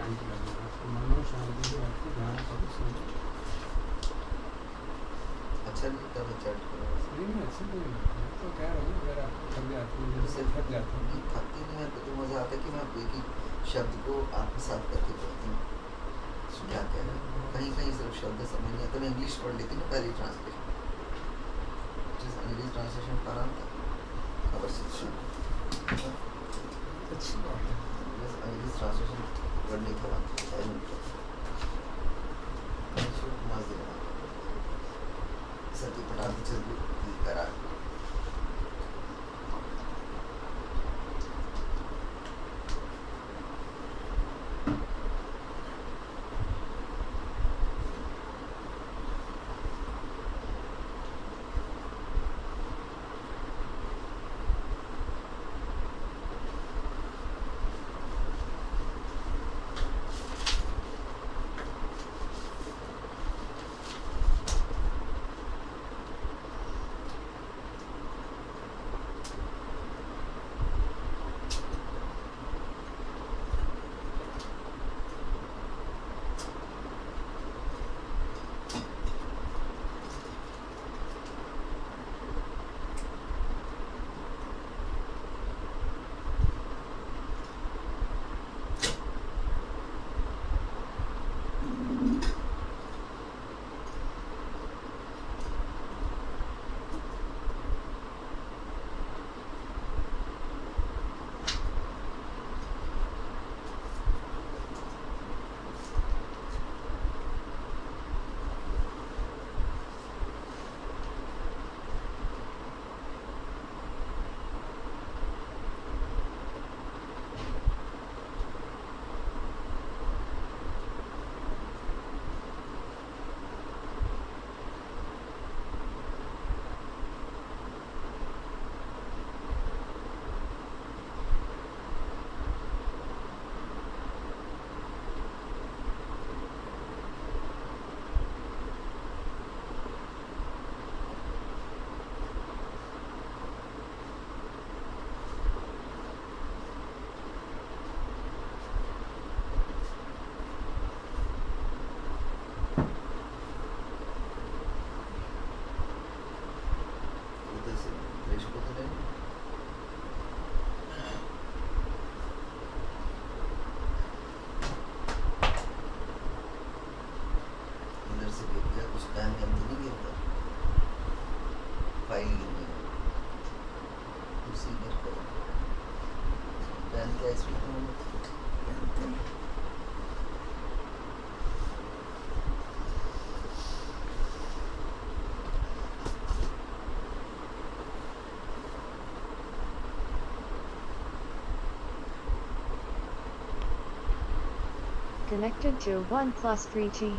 शांति लगेगा, तो मनो शांति से रखते ध्यान करो सुनो। अच्छा नहीं तब चैट करो। नहीं अच्छा नहीं लगता, तो कह रहा हूँ अगर आप थक जाते हो जैसे थक जाते हो। थकती नहीं है तो मज़ा आता है कि मैं एक ही शब्द को आत्मसात करके बोलती हूँ। क्या कह रहे हैं, कहीं कहीं सिर्फ शब्द समझ नहीं आता। मैं इंग्लिश पढ़ लेती ना पहली ट्रांसलेशन, जिस अंग्रेजी ट्रांसलेशन पढ़ा था खबर से अच्छी बात है। बस अंग्रेजी ट्रांसलेशन पढ़ने के बाद सती पटाखे चल करा। Connected to OnePlus 3G.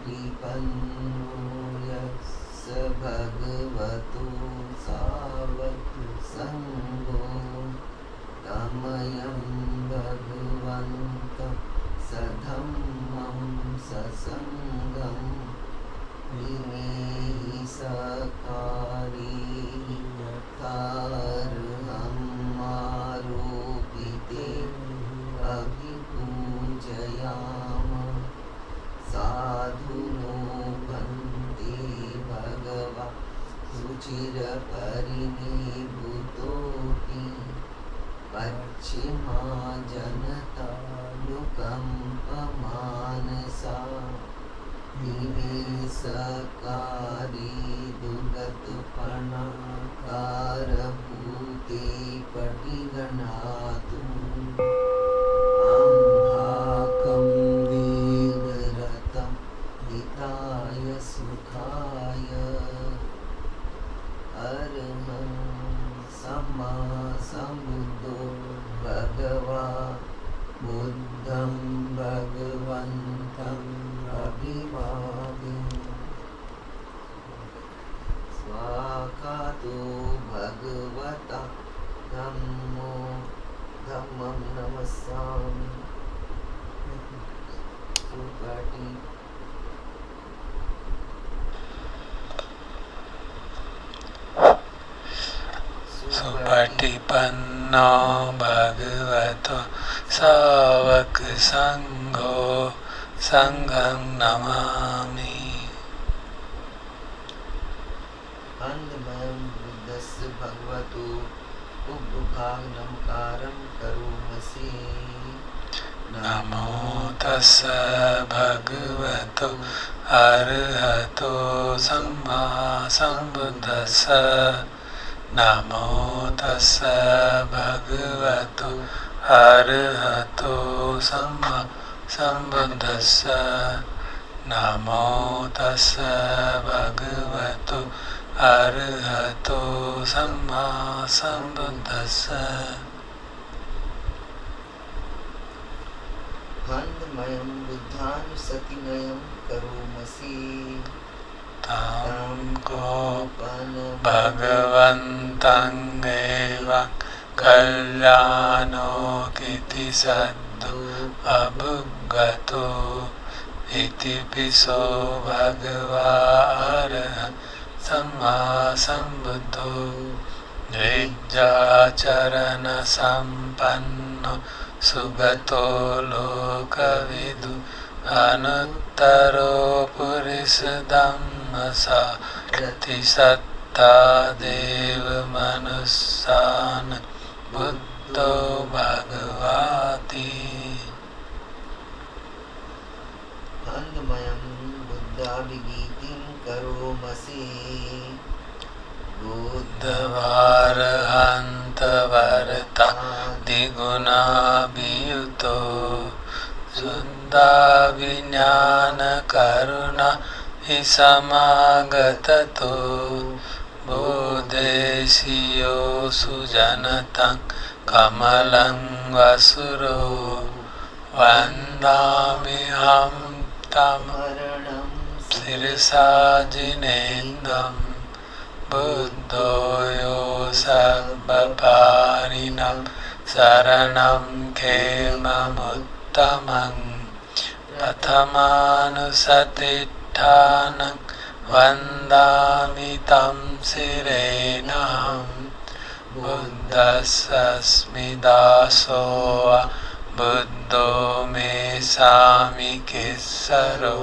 प्रपन्नो यस्य भगवतो सावकसङ्गो तमयं भगवन्तं सधम्मं ससङ्गं विनेहि सकारी यथार्हमारोपिते अभिपूजयाम साधुनो भन्ते भगवा सुचिरपरिनिभूतोऽपि पश्चिमा जनता लुकम्पमानसा निवेशकारी दुर्गतपणाकारभूते पटिगणातु अम्भाकं वेगरतं हिताय सुखाय अरहं सम्मा सम्बुद्धो भगवा बुद्धं भगवन्तम् अभिवादे स्वाकातो भगवता धम्मं नमस्सामि सुपाटी सुपटिपन्नो भगवतो सावक संघो संघं नमामि। अन्नमयं बुद्धस्य भगवतो उग्रभाग नमकारं करोमसि नमो तस्स भगवतो अरहतो सम्मा सम्बुद्धस्स नमो तस्स भगवतो अरहतो सम्मा सम्बुद्धस्स नमो तस्स भगवतो अरहतो सम्मा सम्बुद्धस्स। अन्नमयं बुद्धानुसतिमयं करोमसि तं भगवन्तं एवं कल्याणो किति सद्दो अभुगतो इति पिसो भगवा अरहं सम्मा सम्बुद्धो विद्याचरण संपन्नो सुगतो लोकविदु अनुत्तरो पुरुषधम्मसारथि सत्ता देव मनुस्सान बुद्धो भगवाति। अन्नमयं बुद्धाभिगीतिं करोमसि बुद्धवारहन्तवरता द्विगुणाभियुतो शुद्धा विज्ञानकरुणा हि समागततो बोधेशियो सुजनतं कमलं वसुरो वन्दाम्यहं तं शिरसा जिनेन्द्रं बुद्धो यो सर्वपारिणं शरणं खेममुत्तमं प्रथमानुसतिष्ठानं वन्दामि तं शिरेणहं बुद्धस्सस्मि दासोऽहं बुद्धो मे सामिकेश्वरो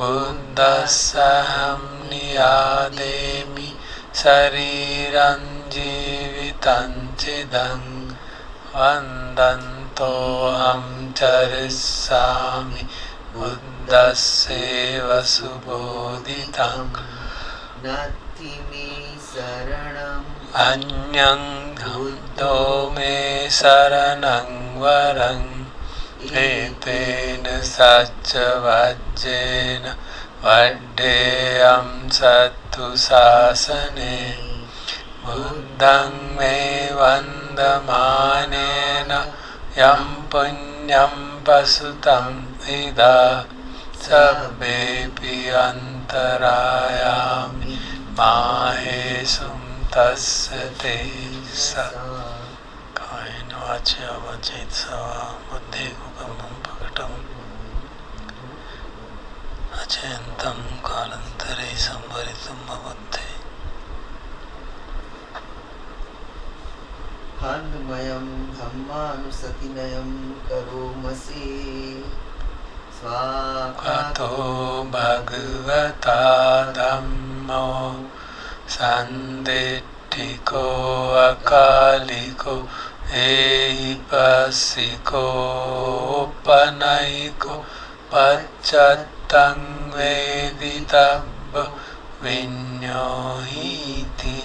बुद्धस्सहं नियादेमि शरीरं जीवितं चिदं वन्दन्तोऽहं चरिष्यामि बुद्धस्यैव सुबोधितं नास्ति मे शरणम् अन्यं बुद्धो मे शरणं वरं एतेन सच्चवज्जेन वड्डेयं सत्तु शासने बुद्धं मे वन्दमानेन यं पुण्यं पशुतं इदा Sabbepi antarayami mahesum tasya te sa. Kain vachya vachitsava buddhi kukamam pakatam achentam kalantare samvaritam buddhi. Handmayam dhammanusatinayam karomasi Kato bhagavata dhammo sandittiko akaliko ehipassiko upanaiko pacchattam veditabba vinyohiti.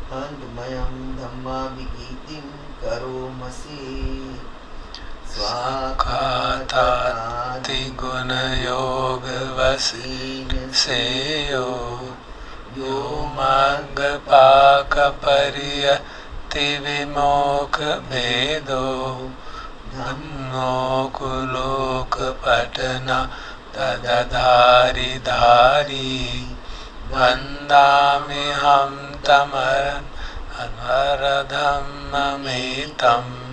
Handmayam dhamma vigitim karomasi Swakatati guna yoga vasin seyo yo magga paka pariyati vimoka vedo dhammo kuloka patana tadadhari dhari vandami ham tamaran anvaradhammametam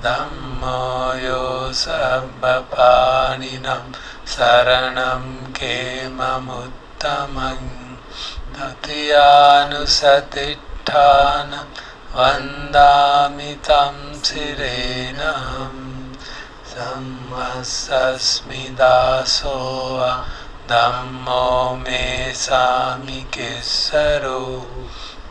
Dhammo yo sabbapaninam saranam kemamuttamam tatyanusatittanam vandami tam sirenam sammasasmidasoa dhammo me samikessaro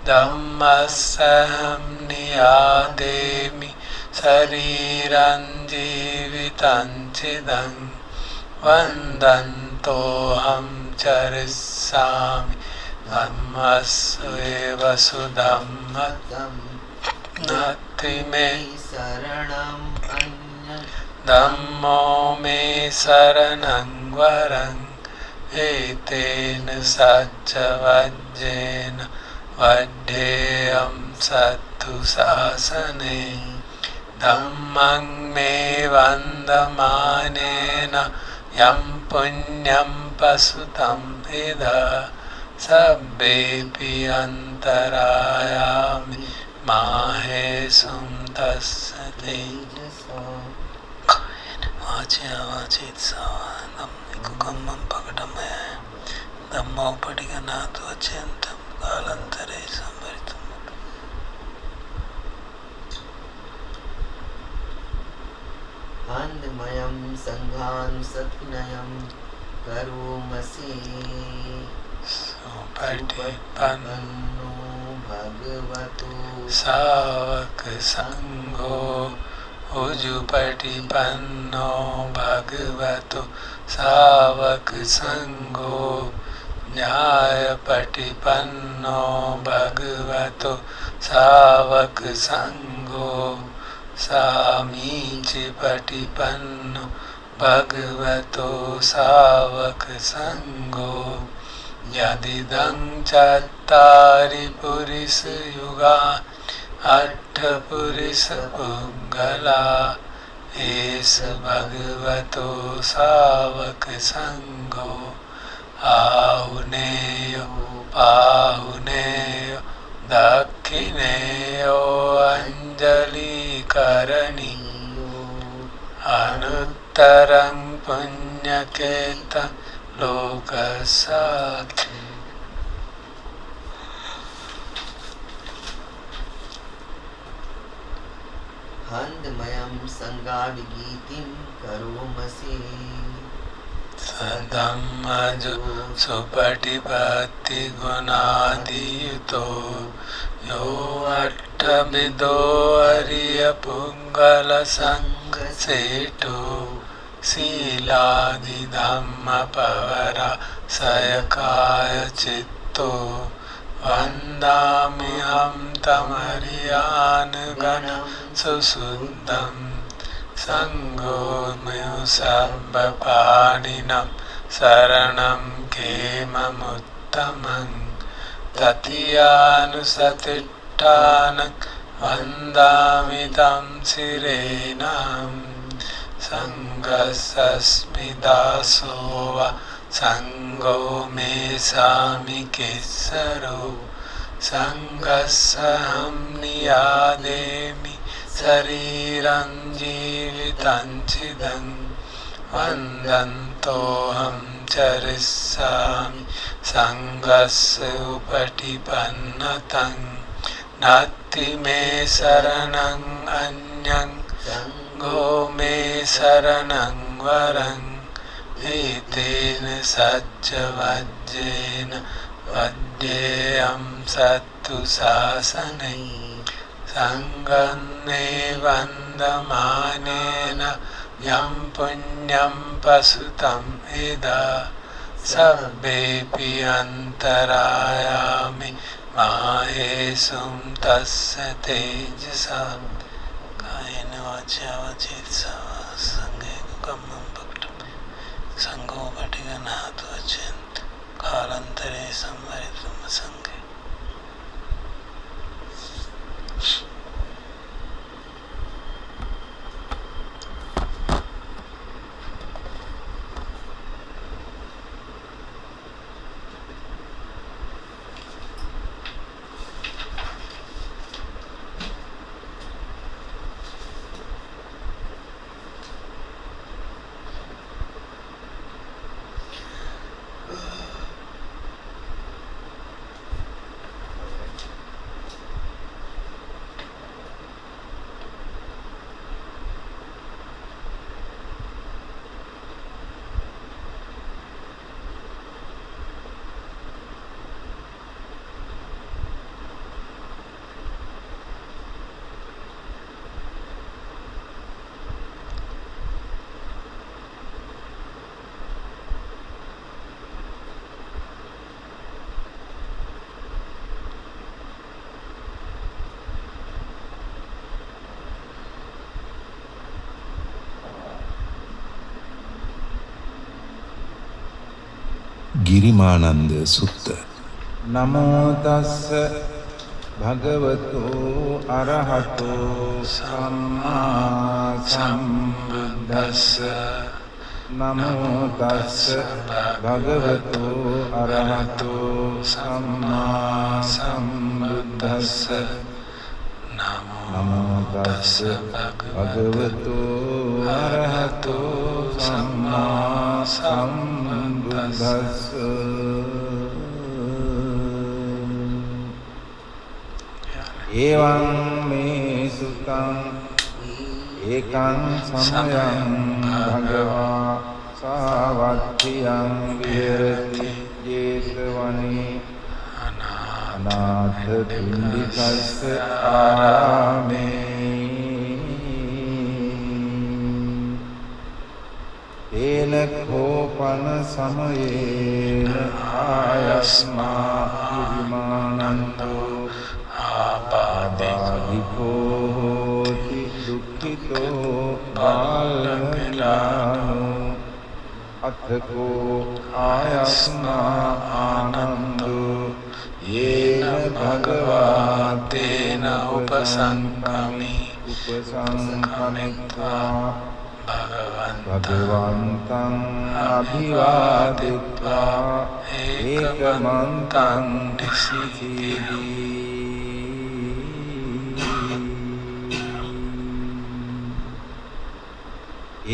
dhammasaham niyademi Sariran jivitan chidam vandantoham charisami dhammasveva sudhammatam nati me saranam anyam dhammo me saranam varam etena sajja vajjena vaddheyam sattu sasane Dhammang me vandamanena yam punyam pasutam ida sabbepi antarayami mahesum tasya tejasa. Vachya vachitsava dhammikukamam pakatamaya dhammo padiganato achentam kalantare samvaritam. Handmayam sanghanusatinayam karomasi Supatipanno bhagavato savaka sangho Ujupatipanno bhagavato savaka sangho Nyayapatipanno bhagavato savaka sangho Samici patipanno bhagavato savaka sangho Yadidam chattari purisa yuga atta purisa puggala Esa bhagavato savaka sangho Ahuneyo pahuneyo Dakhineyo anjali karaniyo Anuttarang punyaketa lokasat. Handmayam sangavigitim karomasi Sadhammajo supatipatti gunadiyuto Yo attabido ariya pungala sangha seto Siladi dhamma pavara sayakaya citto Vandami ham tamariyana ganam susuddham Sangho mayo sabba paninam saranam kemamuttamam Tatyanusatittanam vandami tam sirenam සංඝස්සස්මි දාසෝවා සංඝෝ මේ සාමිකෙස්සරෝ සංඝස්සහම් නියාදේමි සරීරං ජීවිතං චිදං වන්දන්තෝහම් චරිස්සාමි සංඝස්ස උපටිපන්නතං නත්ති මේ සරණං අඤ්ඤං සංඝෝ මේ සරණං වරං ඒතේන සච්ච වජ්ජේන වජ්ජේයම් සත්තු සාසනේ සංඝන්නේ වන්දමානේන යම් පුඤ්ඤම් පසුතම් එදා සබ්බේපි අන්තරායාමි මාහේසුම් තස්ස තේජසා කායන වාචා වචිතසා සංඝේ කම්මං භක්තම් සංඝෝ පටිඝනාතු වචෙන් කාලන්තරේ සම්වරිතම සංඝේ ගිරිමානන්ද සුත්ත. නමෝ තස්ස භගවතු අරහතෝ සම්මා සම්බුද්දස්ස. නමෝ තස්ස භගවතු අරහතෝ සම්මා සම්බුද්දස්ස. නමෝ තස්ස භගවතු අරහතෝ සම්මා සම්බුද්දස්ස. එවං මේ සුතං ඒකං සමයං භගවා සාවත්තියං විහෙරති ජේතවනේ අනාථ පිණ්ඩිකස්ස ආරාමේ. තේන කෝපන සමයේන ආයස්මා ගිරිමානන්දෝ ආපාදිකෝ හෝති දුක්ඛිතෝ බාලමිලානෝ අත්ථකෝ ආයස්මා ආනන්දෝ යේන භගවා තේන උපසංකමිත්වා භගවන්තං අභිවාදිත්වා ඒකමන්තං නිසිතී.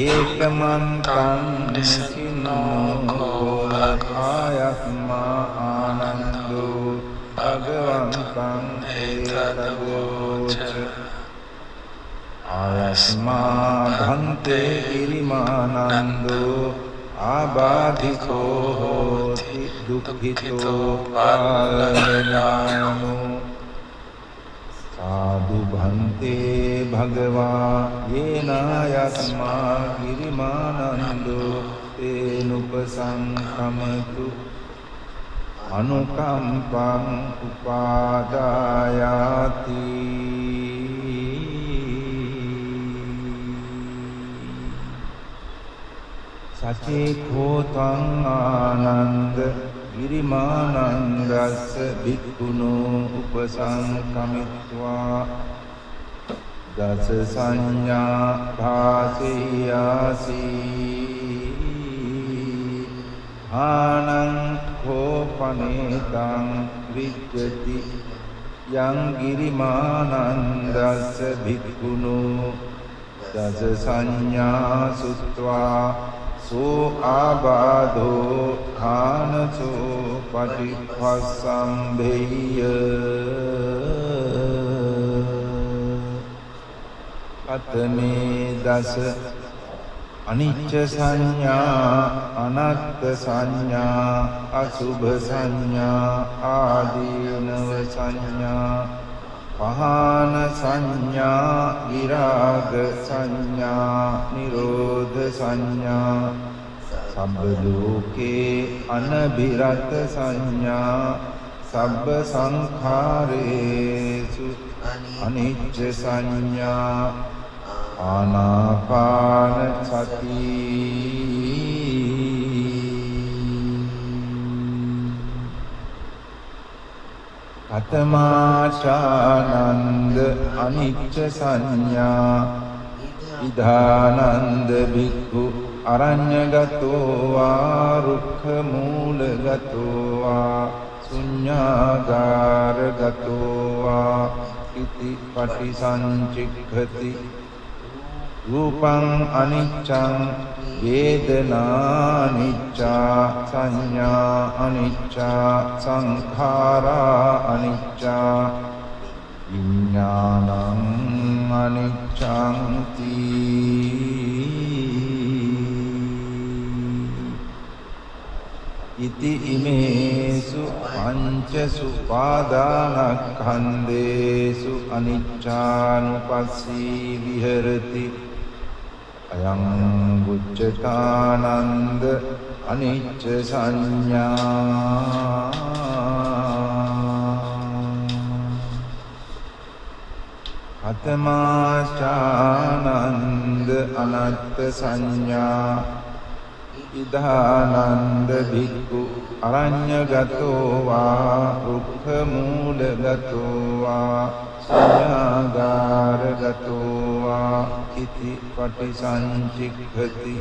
ඒකමන්තං නිසිනෝ භගායස්මා ආනන්දෝ භගවන්තං ඒතදවෝච. ආයස්මා භන්තේ ගිරිමානන්දෝ ආබාධිකෝ හෝති දුක්ඛිතෝ පාලනායනෝ. සාදු භන්තේ භගවා යේනායස්මා ගිරිමානන්දෝ තේනුපසංකමතු අනුකම්පං උපාදායාති. සචේකෝ තං ආනන්ද ගිරිමානන්දස්ස භික්ඛුනෝ උපසංකමිත්වා දස සංඥා භාසෙයාසි ආනං කෝපනේතං විජ්ජති යං ගිරිමානන්දස්ස භික්ඛුනෝ දස සංඥා සුත්වා සෝ ආබාධෝ ආනසෝ පටිපස්සම්භේය අතමේ දස අනිච්ච සංඥා අනත්ත් සංඥා අසුභ සංඥා ආදීනව සංඥා පහන සංඥා විරාග සංඥා නිරෝධ සංඥා සබ්බ ලෝකේ අනබිරත සංඥා සබ්බ සංඛාරේසු අනිච්ච සංඥා ආනාපාන සති කතමාචානන්ද අනිච්ච සංඥා ඉදානන්ද භික්ඛු අරඤ්ඤගතෝ වා රුක්ඛ මූලගතෝ වා ශුඤ්ඤාගාරගතෝ වා ඉති පටිසංචික්ඛති රූපං අනිච්ඡං වේදනානිච්ඡා සංඥා අනිච්ඡා සංඛාරා අනිච්ඡා විඥානං අනිච්ඡං ඉති ඉමේසු පංචසු පාදානස්කන්ධේසු අනිච්ඡානුපස්සී විහෙරති අයං උච්චතානන්ද අනිච්ච සංඥා අතමාචානන්ද අනත්ත් සංඥා ඉදානන්ද භික්ඛු අරඤ්ඤගතෝ වා රුක්ඛ මූලගතෝ වා ශුඤ්ඤාගාරගතෝ වා ඉති පටිසංචික්ඛති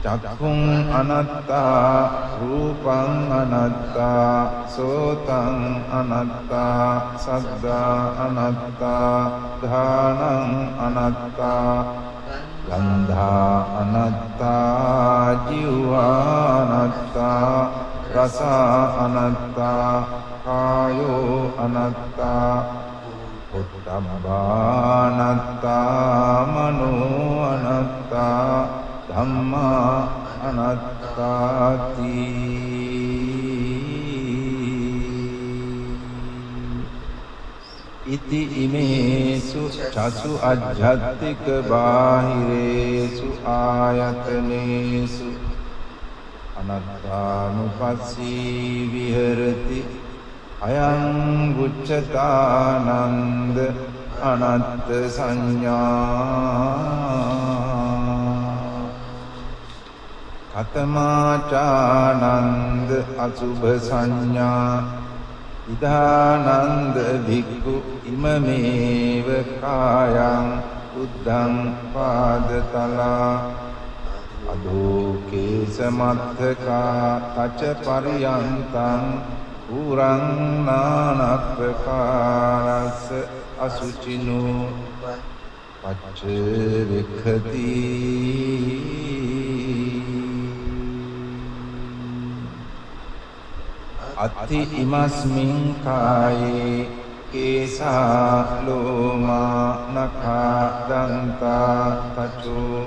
චක්ඛුං අනත්තා රූපං අනත්තා සෝතං අනත්තා සද්දා අනත්තා ධානං අනත්තා ගන්ධා අනත්තා ජීවා අනත්තා රස අනත්තා කායෝ අනත්තා උත්තම්බා අනත්තා මනෝ අනත්තා ධම්මා අනත්තාති ඉති ඉමේසු චසු අජ්ජත්තික බාහිරේසු ආයතනේසු අනත්තානුපස්සී විහෙරති අයං උච්චතානන්ද අනත්ත් සංඥා කතමාචානන්ද අසුභ සංඥා ඉදානන්ද භික්ඛු ඉමමේව කායං බුද්ධං පාදතලා අදෝකේ සමත්තකා තච පරියන්තං පුරං නානප්පකාරස්ස අසුචිනෝ පච්ච වික්ඛති අත්ථි ඉමස්මින් කායේ කේසා ලෝමා නඛා දන්තා තචෝ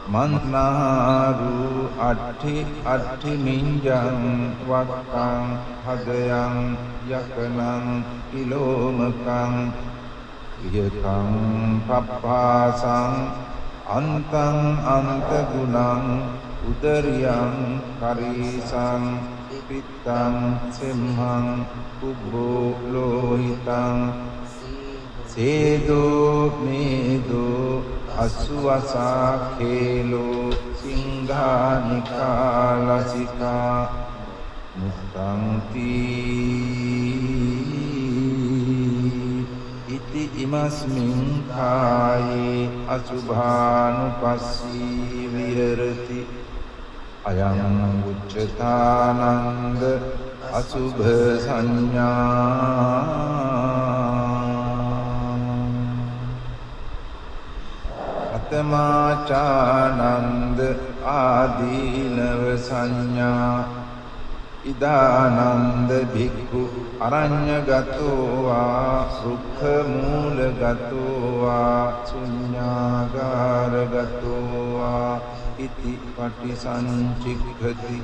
මන්නාරු අට්ඨි මිඤ්ඤං වක්ඛං හදයන් යකනං කිලෝමකං වියකං පප්පාසං අන්තං අන්ත ගුණං උදරියං කරීසං පිත්තං සිම්හං කුබ්බෝ ලෝහිතං සේදෝ මේදෝ අසුවසා khelo සිංහානිකාලසිකා මුත්තං තී ඉති ඉමස්මින් කායේ අසුභානුපස්සී විහෙරති අයං උච්චතානන්ද අසුභ සංඥා අතමාචානන්ද ආදීනව සංඥා ඉදානන්ද භික්ඛු අරඤ්ඤගතෝ වා රුක්ඛ මූලගතෝ වා ශුඤ්ඤාගාරගතෝ වා ඉති පටිසංචික්ඛති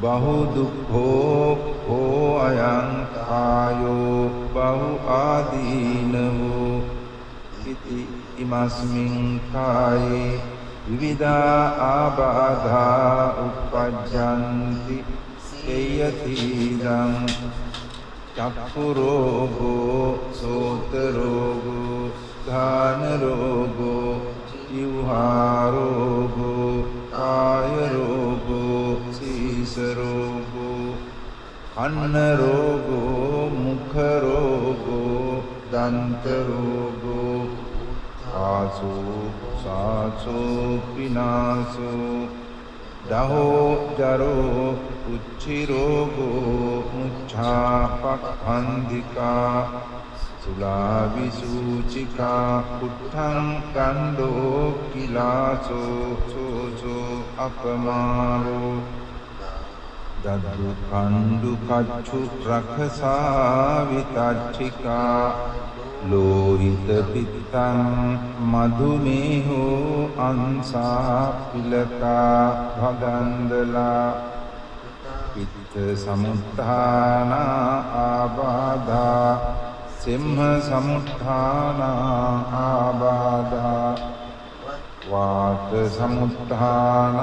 බහු දුක්ඛෝ කෝ අයං කායෝ බහු ආදීනවෝ ඉති ඉමස්මින් කායේ විවිධා ආබාධා උප්පජ්ජන්ති එයතිදං චක්ඛු රෝගෝ සෝත රෝගෝ ධාන රෝගෝ ජීවහා රෝගෝ කාය රෝගෝ සීස රෝගෝ කන්න රෝගෝ මුඛ රෝගෝ දන්ත රෝගෝ ආසෝ සාසෝ පිනාසෝ දහෝ ජරෝ උච්චි රෝගෝ මුච්ඡාපක්ඛන්දිකා සුලා විසූචිකා කුට්ඨං කණ්ඩෝ කිලාසෝ සෝසෝ අපමාරෝ දදු කණ්ඩු කච්චු රඛසා විතච්චිකා ලෝහිත පිත්තං මధుමේහෝ අංසා පිලකා භගන්දලා පිත්ත සමුත්ථාන ආබාධා සිම්හ සමුත්ථාන ආබාධා වාත සමුත්ථාන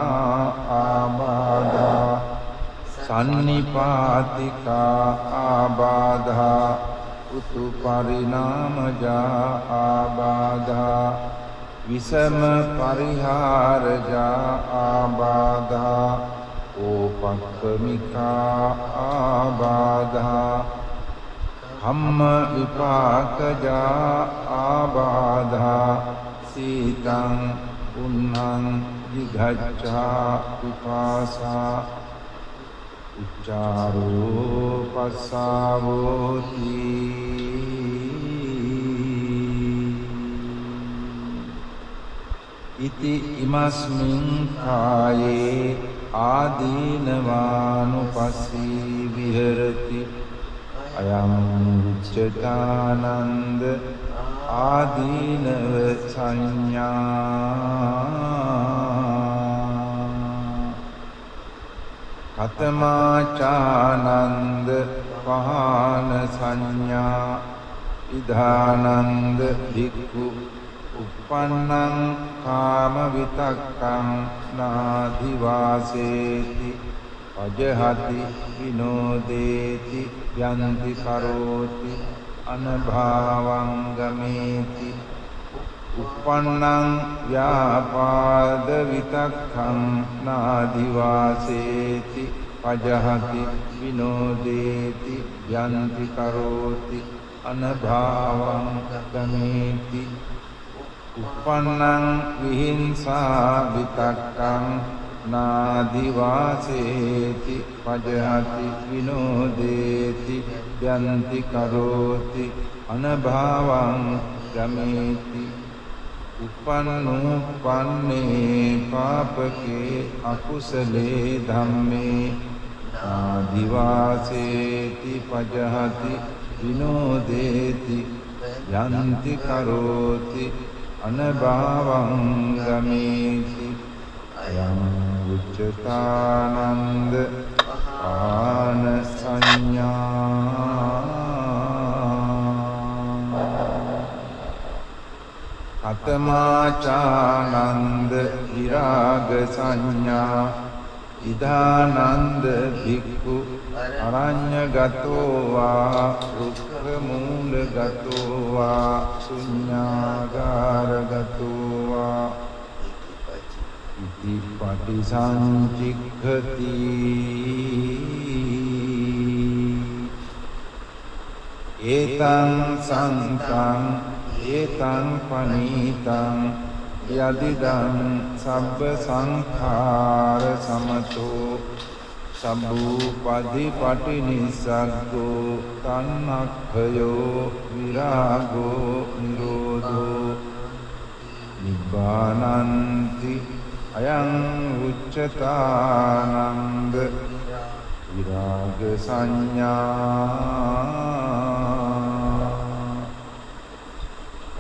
ආබාධා සන්නිපාතිකා ආබාධා උතු පරිණාමජා ආබාධා විසම පරිහාරජා ආබාධා ඕපක්ඛමිකා ආබාධා කම්ම විපාකජා ආබාධා සීතං උන්නං විඝච්ඡා විපාසා උච්චාරෝ පස්සාවෝති ඉති ඉමස්මින් කායේ ආදීනවානුපස්සී විහෙරති අයං උච්චතානන්ද ආදීනව සංඥා කතමාචානන්ද පහන සංඥා ඉදානන්ද භික්ඛු uppannං කාම විතක්කං නාධි වාසේති අජහති විනෝදේති යන්ති කරෝති අනභාවං ගමේති uppannං ව්‍යාපාද විතක්ඛං නාධි වාසේති අජහති විනෝදේති යන්ති කරෝති අනභාවං ගමේති uppannං විහිංසා විතක්කං නාධි වාසේති පජහති විනෝදේති යන්ති කරෝති අනභාවං ගමේති uppannūpanනේ පාපකේ අකුසලේ ධම්මේ නාධි වාසේති පජහති විනෝදේති යන්ති කරෝති අනභාවං ගමේති අයං උච්චතානන්ද ආන සංඥා අතමාචානන්ද විරාග සංඥා ඉදානන්ද භික්ඛු අරඤ්ඤගතෝ වා රුක්ඛ මූලගතෝ වා ශුඤ්ඤාගාරගතෝ වා ඉති පටිසංචික්ඛති ඒතං සන්තං ඒතං පනීතං යදිදං සබ්බ සංඛාර සමතෝ සම්භූපදි පටිනිස්සග්ගෝ තණ්හක්ඛයෝ විරාගෝ නිරෝධෝ නිබ්බානන්ති අයං උච්චතානන්ද විරාග සංඥා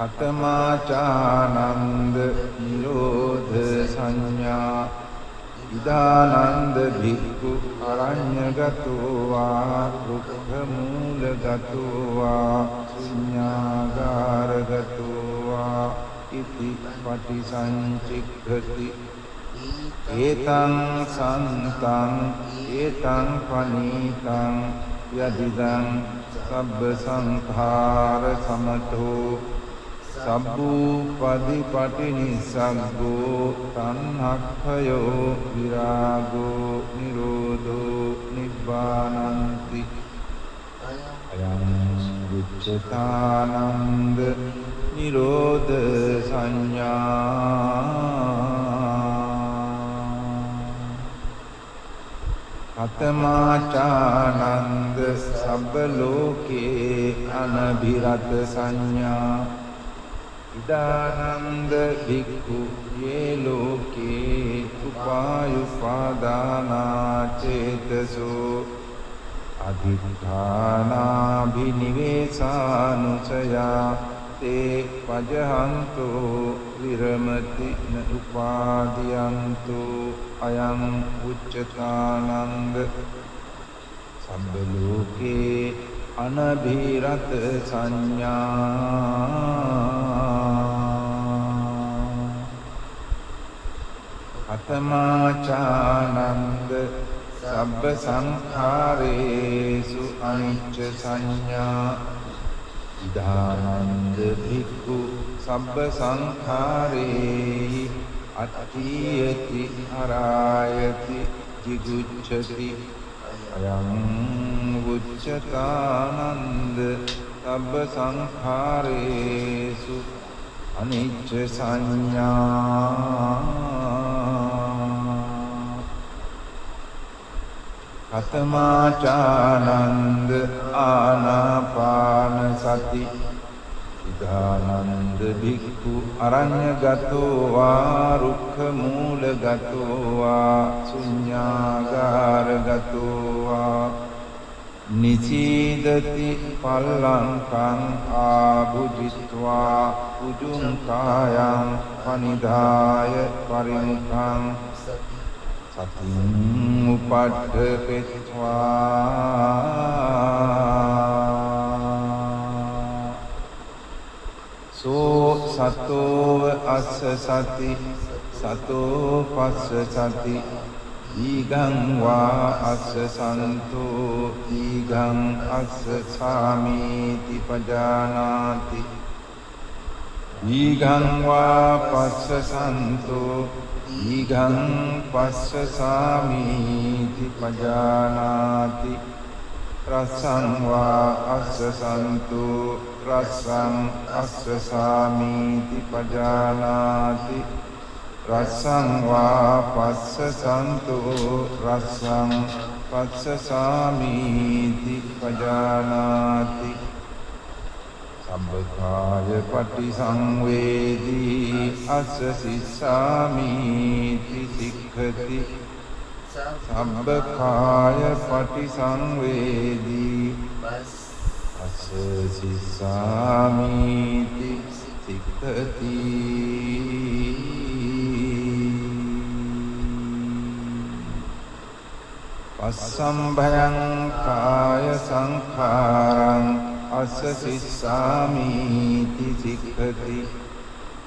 කතමාචානන්ද නිරෝධ සංඥා ඉදානන්ද භික්ඛු අරඤ්ඤගතෝ වා රුක්ඛ මූලගතෝ වා ශුඤ්ඤාගාරගතෝ වා ඉති පටිසංචික්ඛති ඒතං සන්තං ඒතං පනීතං යදිදං සබ්බ සංඛාර සමතෝ සබ්බූපදි පටිනිස්සග්ගෝ තණ්හක්ඛයෝ විරාගෝ නිරෝධෝ නිබ්බානන්ති අයං උච්චතානන්ද නිරෝධ සංඥා කතමාචානන්ද සබ්බ ලෝකේ අනභිරත සංඥා ඉදානන්ද භික්ඛු යේ ලෝකේ උපායුපාදානා චේතසෝ අධිඨානාභිනිවේසානුසයා තේ පජහන්තෝ විරමති න උපාදීයන්තෝ අයං උච්චතානන්ද සබ්බ ලෝකේ අනභිරත සංඥා කතමාචානන්ද සබ්බ සංඛාරේසු අනිච්ච සංඥා ඉදානන්ද භික්ඛු සබ්බ සංඛාරේ අත්ථියති අරායති jigucchati අයං උච්චතානන්ද සබ්බ සංඛාරේසු අනිච්ච සංඥා කතමාචානන්ද ආනාපාන සති ඉදානන්ද භික්ඛු අරඤ්ඤගතෝ වා රුක්ඛ මූලගතෝ වා ශුඤ්ඤාගාරගතෝ වා නිචීදති පල්ලංකං ආභුජිත්වා උජුං කායං පනිදාය පරිමුඛං සතින් උපට්ඨපෙත්වා සෝ සතෝ අස්ස සති සතෝ පස්ස සති ඊගං වා අස්ස සන්තෝ ඊගං අස්ස සාමීති පජානාති ඊගං වා පස්ස සන්තෝ ඊගං පස්ස සාමීති පජානාති රසං වා අස්ස සන්තෝ රසං අස්ස සාමීති පජානාති රසං වා පස්ස සන්තෝ රසං පස්ස සාමීති පජානාති සම්බකාය පටිසංවේදී අස්ස සිස්සාමීති සික්ඛති සම්බකාය පටිසංවේදී අස්ස සිස්සාමීති සික්ඛති පස්සම්භයං කාය සංඛාරං අස්ස සිස්සාමීති සික්ඛති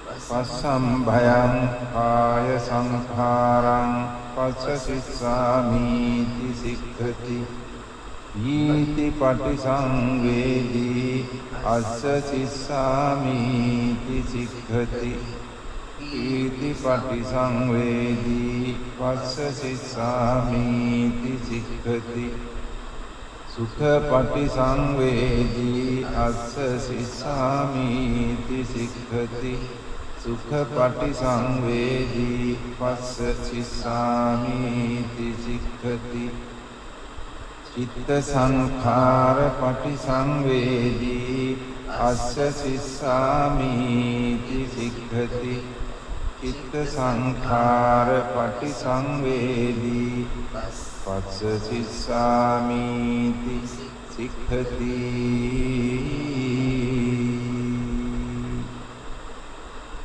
පස්සම්භයං කාය සංඛාරං පස්ස සිස්සාමීති සික්ඛති ඊති පටිසංවේදී අස්ස සිස්සාමීති සික්ඛති ඊති පටිසංවේදී පස්ස සිස්සාමීති සික්ඛති සුඛපටි සංවේදී අස්ස සිස්සාමීති සික්ඛති සුඛපටි සංවේදී පස්ස සිස්සාමීති සික්ඛති චිත්ත සංඛාර පටි සංවේදී අස්ස සිස්සාමීති සික්ඛති චිත්ත සංඛාර පටි සංවේදී පස්ස සිස්සාමීති සික්ඛති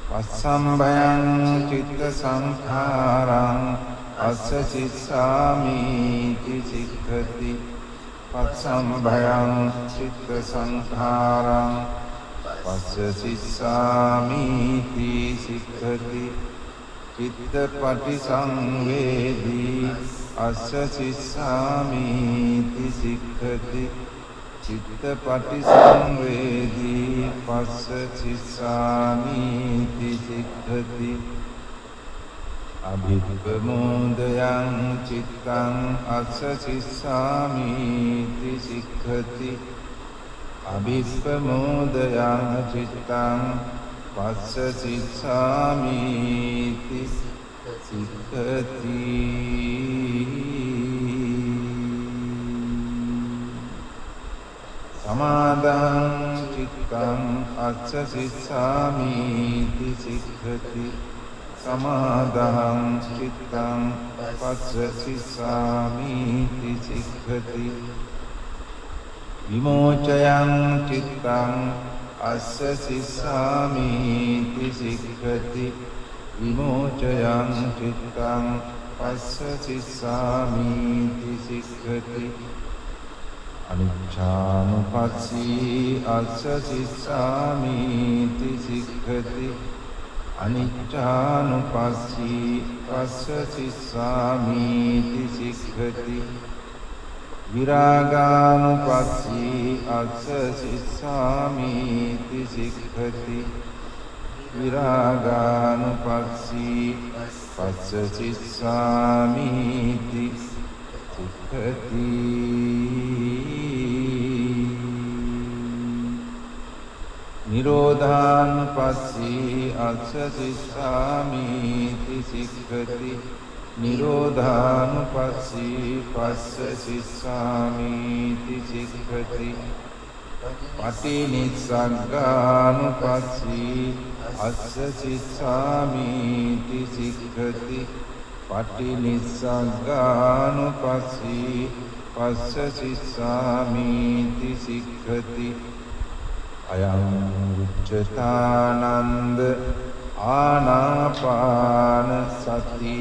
පස්සම්භයං චිත්ත සංඛාරං අස්ස සිස්සාමීති සික්ඛති පස්සම්භයං චිත්ත සංඛාරං පස්ස සිස්සාමීති සික්ඛති චිත්තපටි සංවේදී අස්ස සිස්සාමීති සික්ඛති චිත්තපටි සංවේදී පස්ස සිස්සාමීති සික්ඛති අභිප්පමෝදයං චිත්තං අස්ස සිස්සාමීති සික්ඛති අභිප්පමෝදයං චිත්තං පස්ස සිස්සාමීති සික්ඛති සමාදං චිත්තං අස්ස සිස්සාමීති සික්ඛති සමාදං චිත්තං පස්ස සිස්සාමීති සික්ඛති විමෝචයං චිත්තං අස්ස සිස්සාමීති සික්ඛති විමෝචයං චිත්තං පස්ස සිස්සාමීති සික්ඛති අනිච්ඡානුපස්සී අස්ස සිස්සාමීති සික්ඛති අනිච්ඡානුපස්සී අස්ස සිස්සාමීති සික්ඛති විරාගානුපස්සී අස්ස සිස්සාමීති සික්ඛති විරාගානුපස්සී පස්ස සිස්සාමීති සික්ඛති නිරෝධානුපස්සී අස්ස සිස්සාමීති සික්ඛති නිරෝධානුපස්සී පස්ස සිස්සාමීති සික්ඛති පටිනිස්සග්ගානුපස්සී අස්ස සිස්සාමීති සික්ඛති පටිනිස්සග්ගානුපස්සී පස්ස සිස්සාමීති සික්ඛති අයං උච්චතානන්ද ආනාපාන සති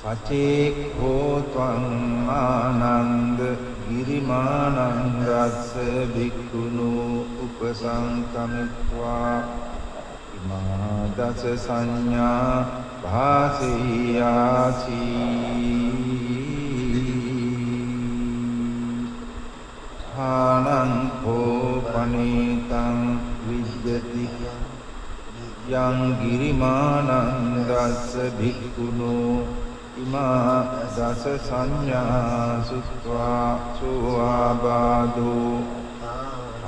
සචේකෝ ත්වං ආනන්ද ගිරිමානන්දස්ස භික්ඛුනු උපසංකමිත්වා ඉමා දස සංඥා භාසෙයාසි ආනං කෝපනේතං විජ්ජති යං ගිරිමානන්දස්ස භික්ඛුනු ඉමා දස සංඥා සුත්වා සෝආබාධෝ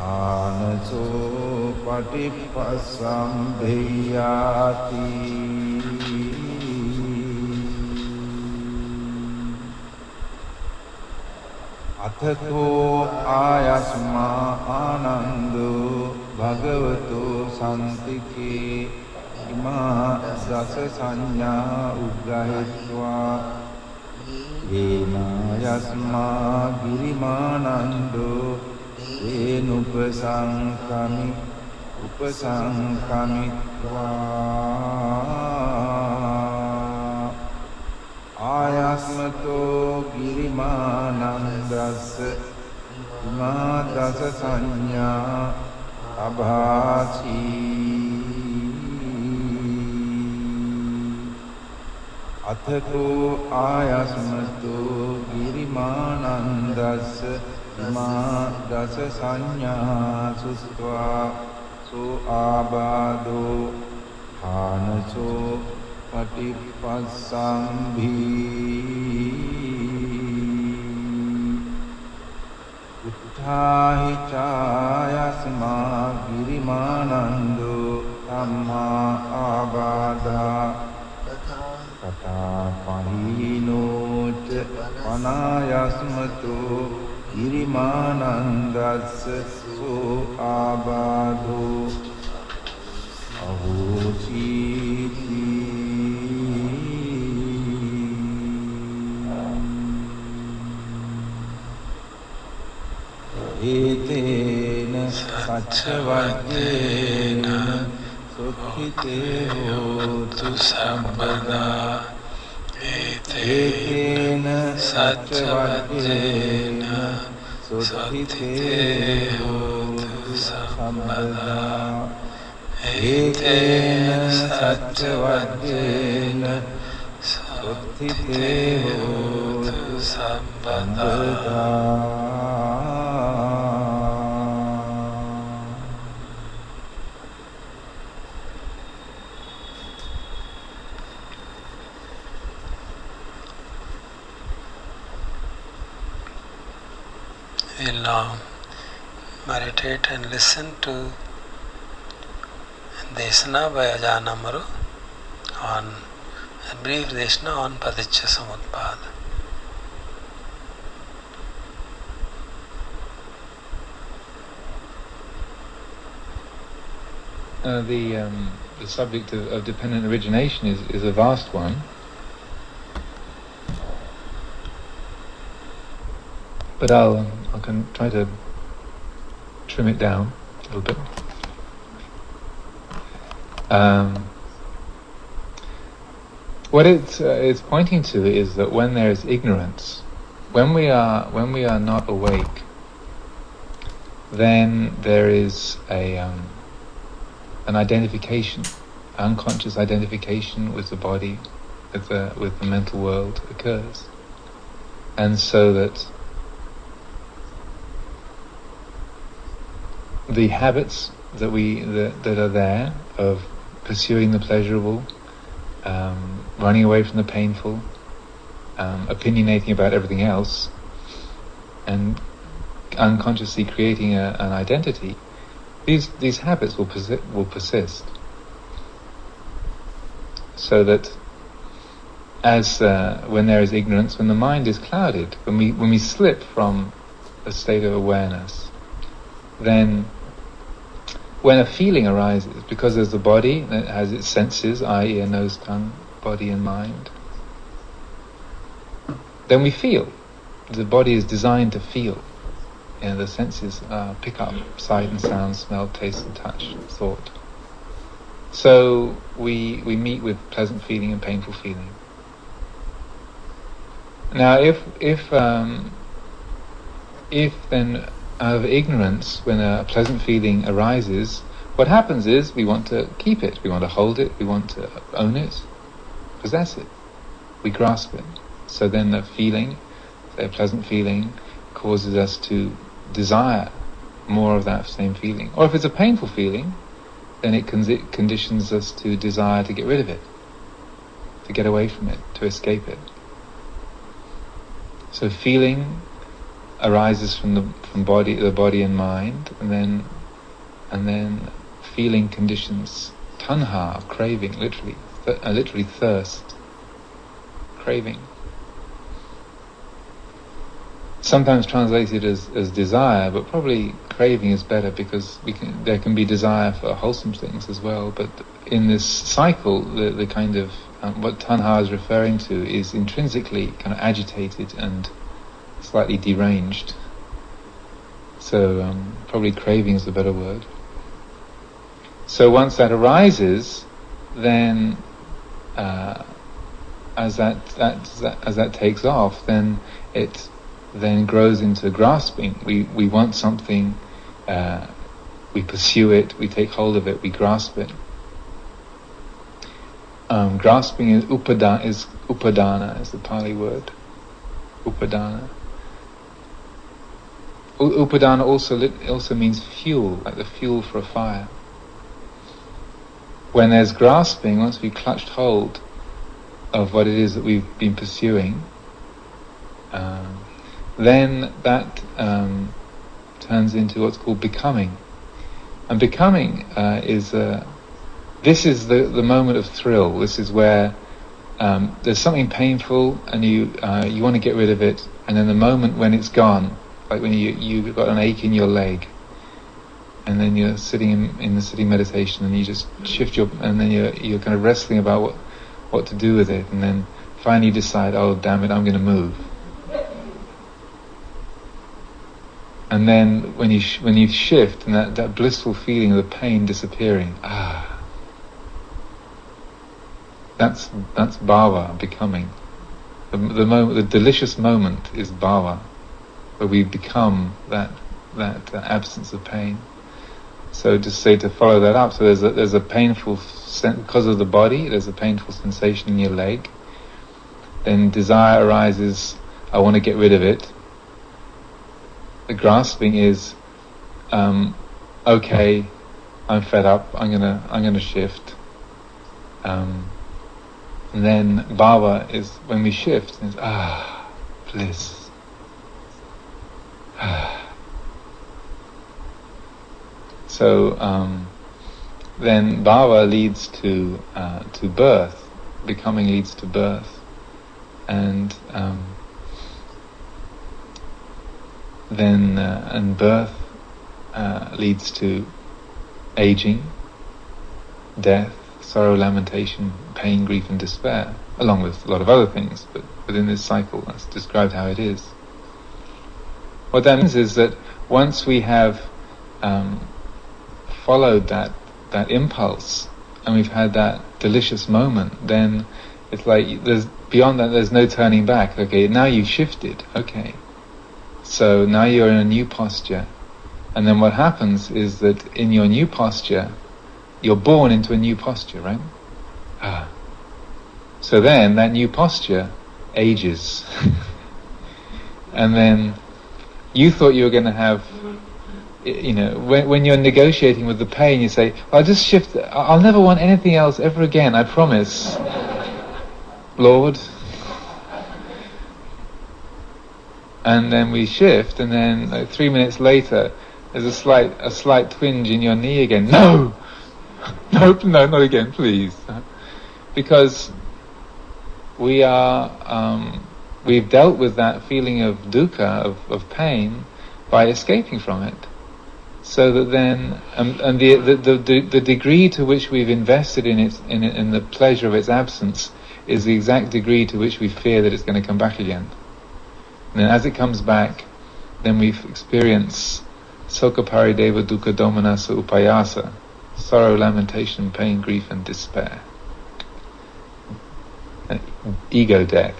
ආනසෝ පටිපස්සම්භේයාති අතතෝ ආයස්මා ආනන්දෝ භගවතෝ සම්තිකේ ඉමා දස සංඥා උග්‍රහෙත්වා ඒනායස්මා ගිරිමානන්දෝ ඒනුපසංකමි උපසංකමිත්වා ආයස්මතෝ ගිරිමානන්දස්ස ඉමා දස සංඥා අභාසී අතකෝ ආයස්මතෝ ගිරිමානන්දස්ස ඉමා දස සංඥා සුත්වා සෝ ආබාධෝ Anaso patipasambhi Uttahi chayasma girimanando Tamma abada Tata pahino cha panayasmato girimanandasya so abado Avuchiti Etena Satchavajena Sukhite hotu sabbada Etena Satchavajena Sukhite hotu sabbada Etena Satchavajena Sukhite hotu sabbada We'll now meditate and listen to Desana by Ajahn Amaru on a brief Desana on Paticca Samutpada. The subject of dependent origination is a vast one. But I can try to trim it down a little bit. What it's pointing to is that when there is ignorance, when we are not awake, then there is an identification, unconscious identification with the body, with the mental world occurs, and so that the habits that are there of pursuing the pleasurable, running away from the painful, opinionating about everything else, and unconsciously creating an identity, these habits will persist. So that as when there is ignorance, when the mind is clouded, when we slip from a state of awareness, then when a feeling arises, because there's the body that has its senses, eye, ear, nose, tongue, body and mind, then we feel. The body is designed to feel. The senses pick up sight and sound, smell, taste and touch, thought. So we meet with pleasant feeling and painful feeling. Now if then out of ignorance, when a pleasant feeling arises, what happens is we want to keep it, we want to hold it, we want to own it, possess it, we grasp it. So then the feeling, say a pleasant feeling, causes us to desire more of that same feeling. Or if it's a painful feeling, then it conditions us to desire to get rid of it, to get away from it, to escape it. So feeling arises from the body and mind, and then feeling conditions tanha, craving, literally thirst, craving. Sometimes translated as desire, but probably craving is better, because there can be desire for wholesome things as well. But in this cycle, the kind of what tanha is referring to is intrinsically kind of agitated and slightly deranged. So probably craving is the better word. So once that arises, then as that takes off, then it then grows into grasping. We want something, we pursue it, we take hold of it, we grasp it. Grasping is upadana is the Pali word. Upadana. Upadana also means fuel, like the fuel for a fire. when there's grasping, once we've clutched hold of what it is that we've been pursuing, then that turns into what's called becoming. And becoming this is the moment of thrill. This is where there's something painful and you want to get rid of it, and then the moment when it's gone, like when you've got an ache in your leg, and then you're sitting in the sitting meditation, and you just shift and then you're kind of wrestling about what to do with it, and then finally you decide, oh damn it, I'm going to move. And then when you shift, and that blissful feeling of the pain disappearing, that's bhava, becoming. The moment, the delicious moment, is bhava, where we become that absence of pain. So just say, to follow that up, so there's a painful because of the body, there's a painful sensation in your leg. Then desire arises, I want to get rid of it. The grasping is, okay, I'm fed up, I'm gonna shift. And then bhava is when we shift, is bliss. So then bhava leads to birth, becoming leads to birth, and then birth leads to aging, death, sorrow, lamentation, pain, grief and despair, along with a lot of other things, but within this cycle that's described how it is. What that means is that once we have followed that impulse, and we've had that delicious moment, then it's like beyond that there's no turning back. Okay, now you've shifted, okay, so now you're in a new posture, and then what happens is that in your new posture you're born into a new posture, right? So then that new posture ages and then you thought you were going to have, when you're negotiating with the pain, you say, I'll just shift, I'll never want anything else ever again, I promise, Lord. And then we shift, and then like 3 minutes later there's a slight twinge in your knee again. No, not again, please. Because we've dealt with that feeling of dukkha, of pain, by escaping from it. So that then, and the degree to which we've invested in the pleasure of its absence is the exact degree to which we fear that it's going to come back again. And then as it comes back, then we experience Sokha parideva dukkha domanassa upayasa, sorrow, lamentation, pain, grief and despair. Ego death,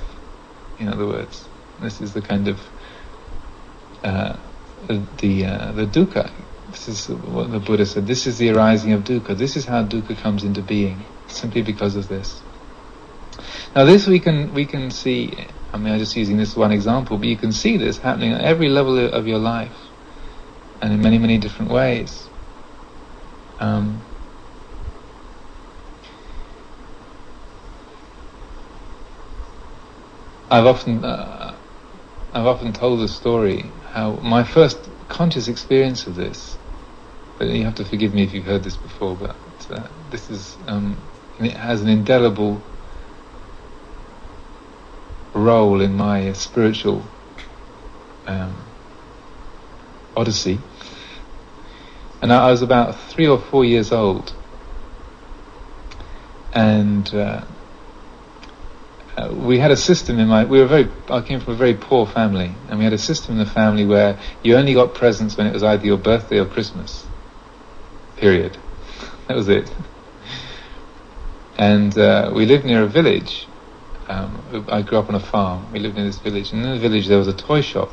in other words. This is the kind of the dukkha. This is what the Buddha said. This is the arising of dukkha. This is how dukkha comes into being, simply because of this. Now this we can see. I mean, I'm just using this one example, but you can see this happening at every level of your life, and in many, many different ways. I've often told the story how my first conscious experience of this. But you have to forgive me if you've heard this before. But this is it has an indelible role in my spiritual odyssey. And I was about 3 or 4 years old, and we had a system I came from a very poor family, and we had a system in the family where you only got presents when it was either your birthday or Christmas. Period. That was it. And we lived near a village. I grew up on a farm. We lived in this village, and in the village there was a toy shop.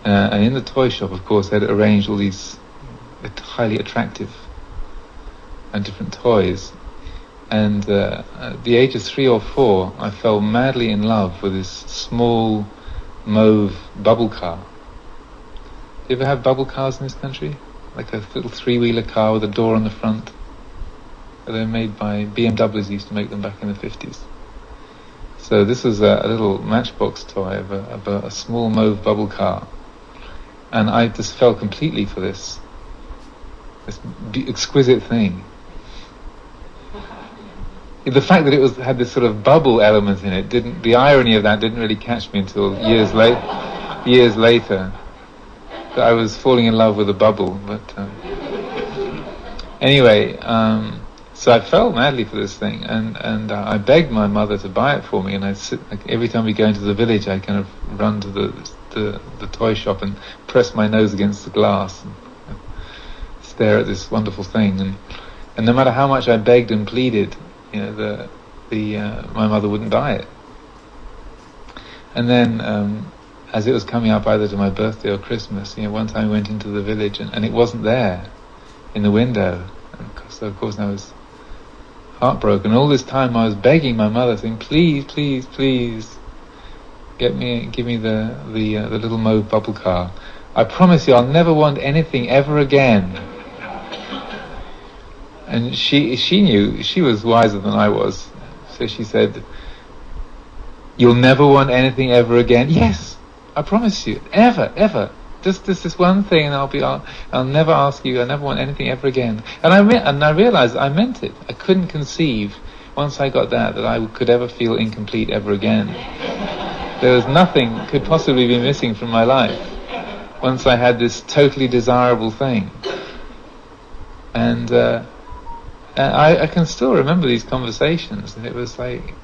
And in the toy shop, of course, they'd arranged all these highly attractive and different toys. And at the age of 3 or 4, I fell madly in love with this small mauve bubble car. Do you ever have bubble cars in this country? Like a little 3-wheeler car with a door on the front. They're made by BMWs. Used to make them back in the 50s. So this was a little matchbox toy of a small mauve bubble car, and I just fell completely for this exquisite thing. The fact that it had this sort of bubble element in it the irony of that didn't really catch me until years later, that I was falling in love with a bubble. But anyway, so I fell madly for this thing, and I begged my mother to buy it for me, and every time we go into the village, I kind of run to the toy shop and press my nose against the glass and stare at this wonderful thing, and no matter how much I begged and pleaded, my mother wouldn't buy it. And then, as it was coming up either to my birthday or Christmas, one time I went into the village and it wasn't there in the window. And so of course I was heartbroken. All this time I was begging my mother, saying, "Please, please, please, give me the little mauve bubble car. I promise you, I'll never want anything ever again." And she knew, she was wiser than I was, so she said, "You'll never want anything ever again?" "Yes, I promise you, ever. Just this one thing, and I'll never ask you. I never want anything ever again." And I realized I meant it. I couldn't conceive, once I got that I could ever feel incomplete ever again. There was nothing could possibly be missing from my life once I had this totally desirable thing. And I can still remember these conversations, and it was like,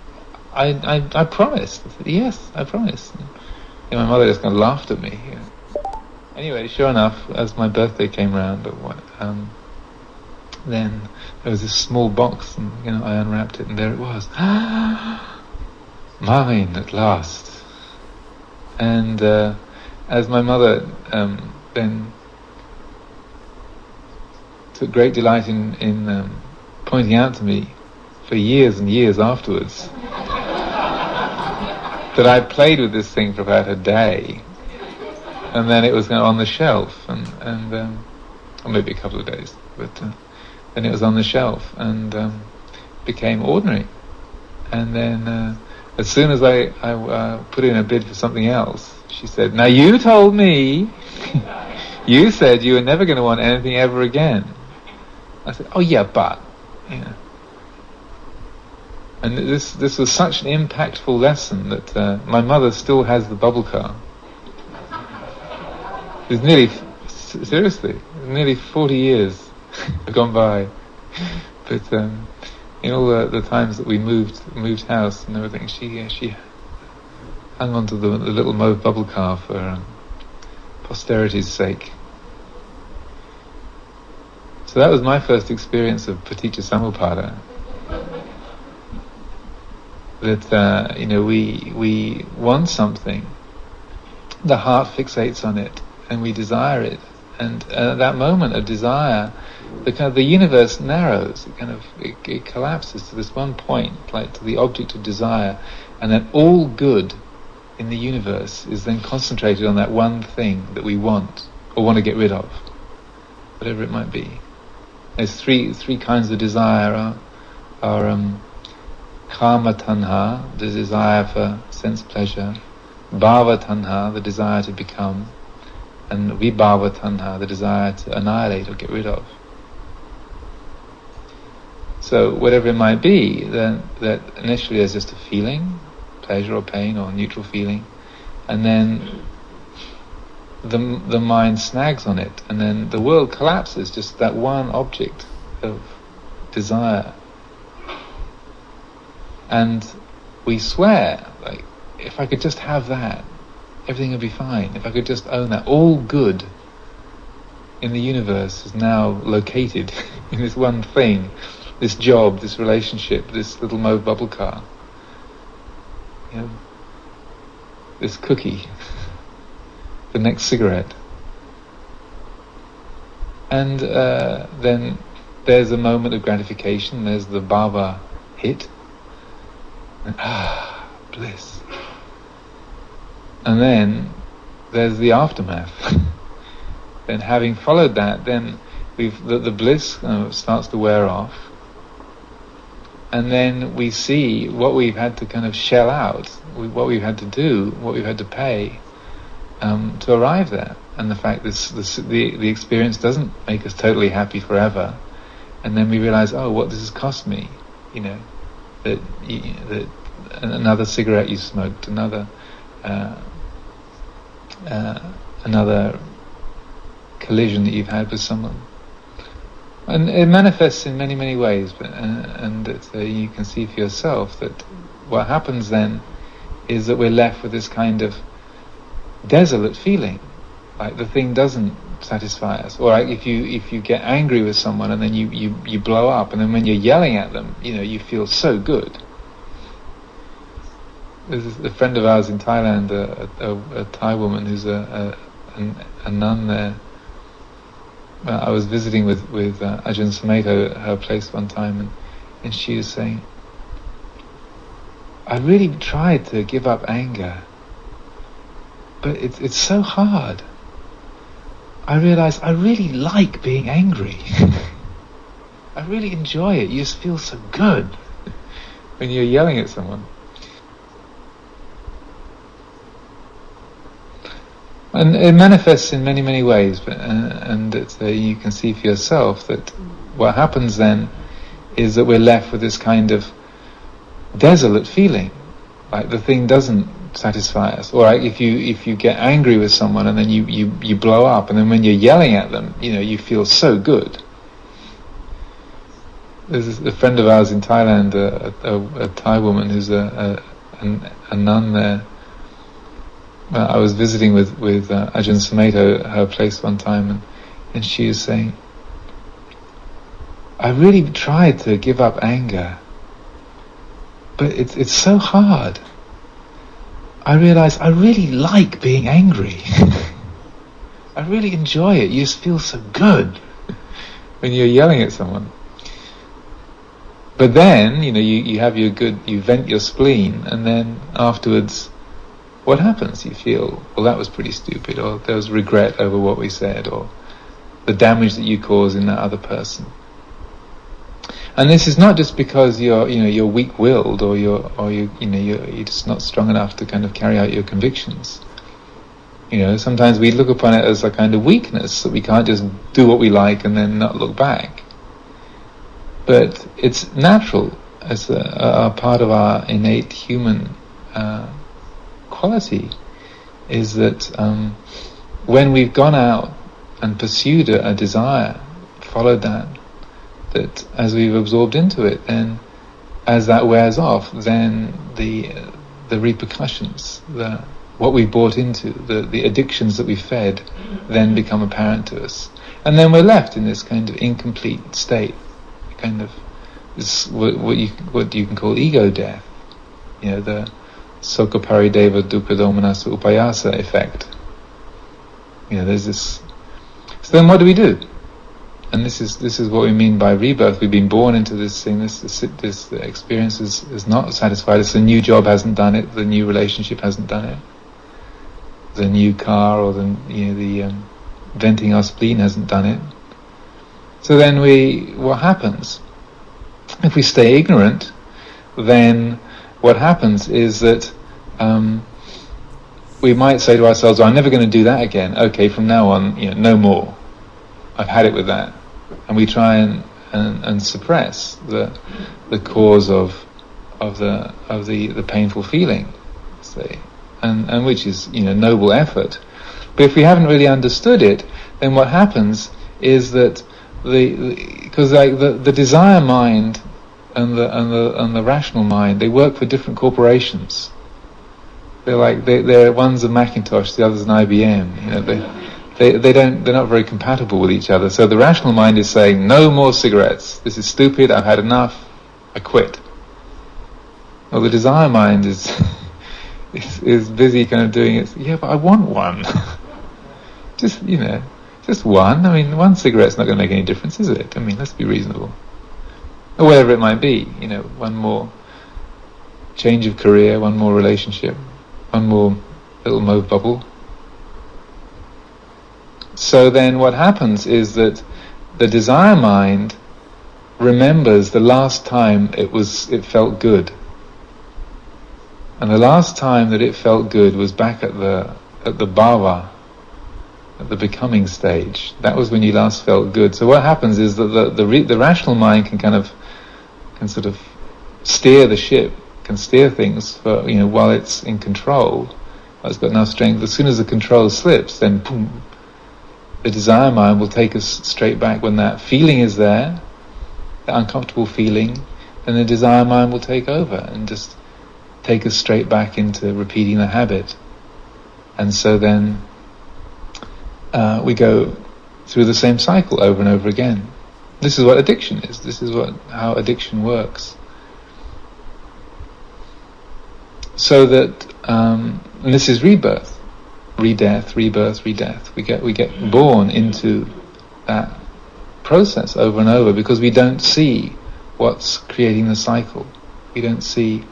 I promised. I said, "Yes, I promise." And my mother just kind of laughed at me. Anyway, sure enough, as my birthday came round, then there was this small box, and I unwrapped it, and there it was. Mine at last. And as my mother then took great delight in pointing out to me for years and years afterwards that I played with this thing for about a day, and then it was on the shelf, and or maybe a couple of days, but then it was on the shelf and became ordinary. And then as soon as I put in a bid for something else, she said, "Now you told me, you said you were never going to want anything ever again." I said, "Oh yeah, but." And this was such an impactful lesson that my mother still has the bubble car. It's nearly 40 years have gone by. But in all the times that we moved house and everything, she hung on to the little mauve bubble car for posterity's sake. So that was my first experience of Paticca Samuppada. That we want something, the heart fixates on it, and we desire it, and at that moment of desire, the universe narrows. It collapses to this one point, like to the object of desire, and then all good in the universe is then concentrated on that one thing that we want or want to get rid of, whatever it might be. There's three kinds of desire. Are Kama tanha, the desire for sense pleasure; Bhava tanha, the desire to become; and Vibhava tanha, the desire to annihilate or get rid of. So whatever it might be, then that initially is just a feeling, pleasure or pain or neutral feeling, and then the mind snags on it, and then the world collapses, just that one object of desire. And we swear, like, if I could just have that, everything would be fine. If I could just own that, all good in the universe is now located in this one thing, this job, this relationship, this little mauve bubble car, this cookie, the next cigarette. And then there's a moment of gratification, there's the bhava hit, and bliss. And then there's the aftermath. Then having followed that, then the bliss starts to wear off, and then we see what we've had to kind of shell out, what we've had to do, what we've had to pay to arrive there, and the fact that the experience doesn't make us totally happy forever, and then we realize, oh, what this has cost me, that another cigarette you smoked, another collision that you've had with someone. And it manifests in many, many ways, and you can see for yourself that what happens then is that we're left with this kind of desolate feeling, like the thing doesn't satisfy us. Or like if you get angry with someone and then you blow up, and then when you're yelling at them, you feel so good. There's a friend of ours in Thailand, a Thai woman who's a nun there. I was visiting with Ajahn Sumedho at her place one time, and she was saying, I really tried to give up anger, but it's so hard. I realize I really like being angry. I really enjoy it. You just feel so good when you're yelling at someone. And it manifests in many, many ways, and you can see for yourself that what happens then is that we're left with this kind of desolate feeling, like the thing doesn't satisfy us. Or like if you get angry with someone and then you blow up, and then when you're yelling at them, you feel so good. There's a friend of ours in Thailand, a Thai woman who's a nun there. I was visiting with Ajahn Sumedho at her place one time, and she was saying, I really tried to give up anger, but it's so hard. I realize I really like being angry. I really enjoy it. You just feel so good when you're yelling at someone. But then, you have you vent your spleen, and then afterwards, what happens? You feel, well, that was pretty stupid, or there was regret over what we said, or the damage that you cause in that other person. And this is not just because you're weak-willed, or you're just not strong enough to kind of carry out your convictions. Sometimes we look upon it as a kind of weakness, that we can't just do what we like and then not look back. But it's natural as a part of our innate human quality, is that when we've gone out and pursued a desire, followed that as we've absorbed into it, then as that wears off, then the repercussions, what we bought into, the addictions that we fed, then become apparent to us, and then we're left in this kind of incomplete state, kind of this what you can call ego death, the Sokha Parideva Dukkhadomanasa Upayasa effect. There's this. So then what do we do? And this is what we mean by rebirth. We've been born into this thing. This experience is not satisfied us. The new job hasn't done it. The new relationship hasn't done it. The new car or the venting our spleen hasn't done it. So then what happens? If we stay ignorant, then what happens is that we might say to ourselves, I'm never going to do that again. Okay, from now on, no more. I've had it with that. And we try and suppress the cause of the painful feeling, say, and which is noble effort. But if we haven't really understood it, then what happens is that because the desire mind and the rational mind, they work for different corporations. They're one's a Macintosh, the other's an IBM. They're not very compatible with each other. So the rational mind is saying, no more cigarettes. This is stupid. I've had enough. I quit. Well, the desire mind is busy kind of doing it. Yeah, but I want one. Just one. I mean, one cigarette's not going to make any difference, is it? I mean, let's be reasonable. Or whatever it might be, one more change of career, one more relationship, one more little mauve bubble. So then what happens is that the desire mind remembers the last time it felt good. And the last time that it felt good was back at the bhava, at the becoming stage. That was when you last felt good. So what happens is that the rational mind can sort of steer the ship, can steer things for, while it's in control. It's got enough strength. As soon as the control slips, then boom, the desire mind will take us straight back. When that feeling is there, the uncomfortable feeling, then the desire mind will take over and just take us straight back into repeating the habit. And so then we go through the same cycle over and over again. This is what addiction is. This is how addiction works. So that, and this is rebirth, re-death, rebirth, re-death. We get born into that process over and over because we don't see what's creating the cycle. We don't see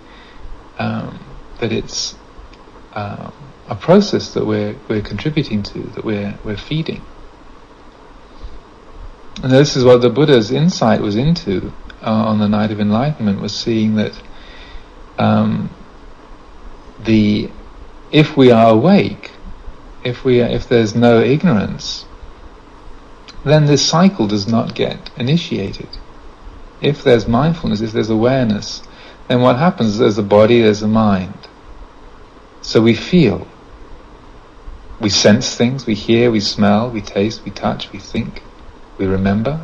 that it's a process that we're contributing to, that we're feeding. And this is what the Buddha's insight was into on the night of enlightenment, was seeing that if we are awake, if there's no ignorance, then this cycle does not get initiated. If there's mindfulness, if there's awareness, then what happens is there's a body, there's a mind. So we feel, we sense things, we hear, we smell, we taste, we touch, we think, we remember.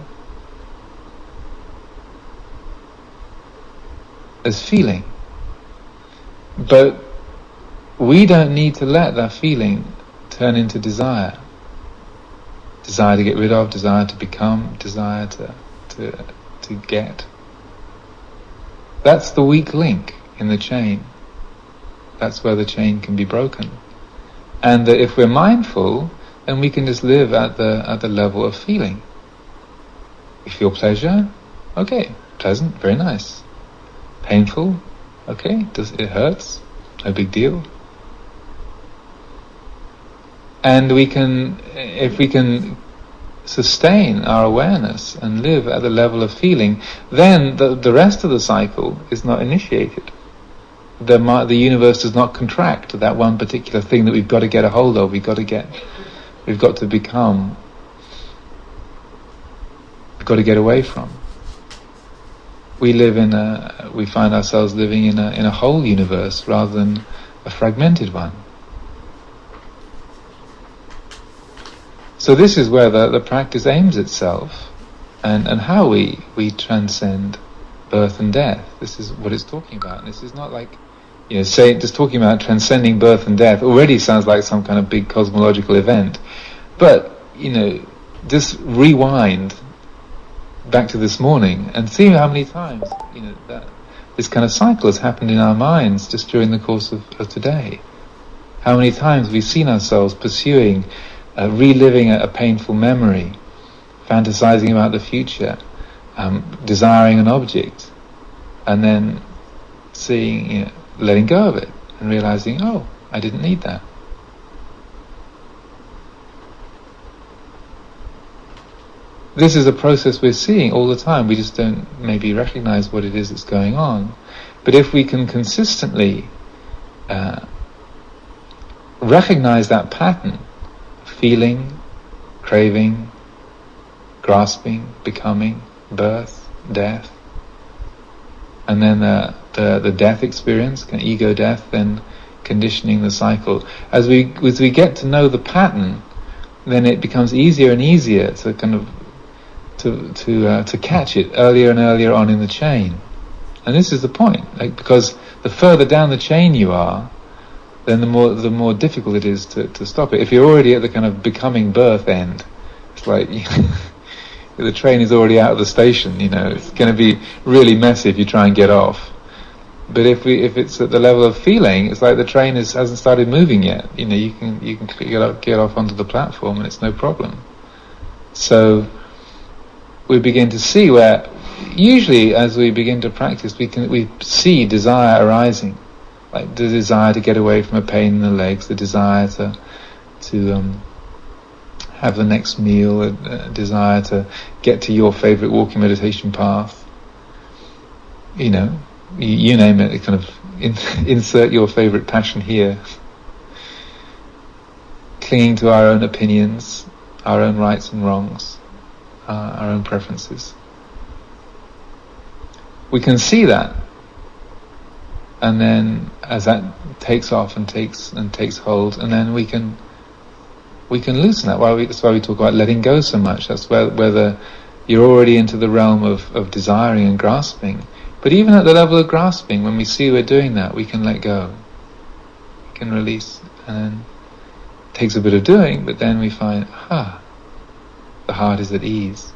There's feeling. But we don't need to let that feeling turn into desire. Desire to get rid of, desire to become, desire to get. That's the weak link in the chain. That's where the chain can be broken. And that if we're mindful, then we can just live at the level of feeling. We feel pleasure, okay, pleasant, very nice. Painful, okay, it hurts, no big deal. And if we can sustain our awareness and live at the level of feeling, then the rest of the cycle is not initiated. The universe does not contract to that one particular thing that we've got to get a hold of, we've got to become, we've got to get away from. We find ourselves living in a whole universe rather than a fragmented one. So this is where the practice aims itself, and how we transcend birth and death. This is what it's talking about. And this is not like, just talking about transcending birth and death already sounds like some kind of big cosmological event. But, just rewind back to this morning and see how many times, that this kind of cycle has happened in our minds just during the course of today. How many times we've seen ourselves pursuing, reliving a painful memory, fantasizing about the future, desiring an object, and then seeing, letting go of it and realizing, oh, I didn't need that. This is a process we're seeing all the time. We just don't maybe recognize what it is that's going on. But if we can consistently recognize that pattern, feeling, craving, grasping, becoming, birth, death, and then the death experience, ego death, then conditioning the cycle. As we get to know the pattern, then it becomes easier and easier to kind of to catch it earlier and earlier on in the chain. And this is the point, because the further down the chain you are, then the more difficult it is to stop it. If you're already at the kind of becoming birth end, it's like the train is already out of the station. It's going to be really messy if you try and get off. But if it's at the level of feeling, it's like the train hasn't started moving yet. You can get off onto the platform and it's no problem. So we begin to see where, usually as we begin to practice, we see desire arising, like the desire to get away from a pain in the legs, the desire to have the next meal, a desire to get to your favorite walking meditation path. You know, you name it, kind of insert your favorite passion here. Clinging to our own opinions, our own rights and wrongs, our own preferences. We can see that, and then as that takes off and takes hold, and then we can loosen that. That's why we talk about letting go so much. That's whether you're already into the realm of desiring and grasping. But even at the level of grasping, when we see we're doing that, we can let go. We can release, and then it takes a bit of doing, but then we find, the heart is at ease.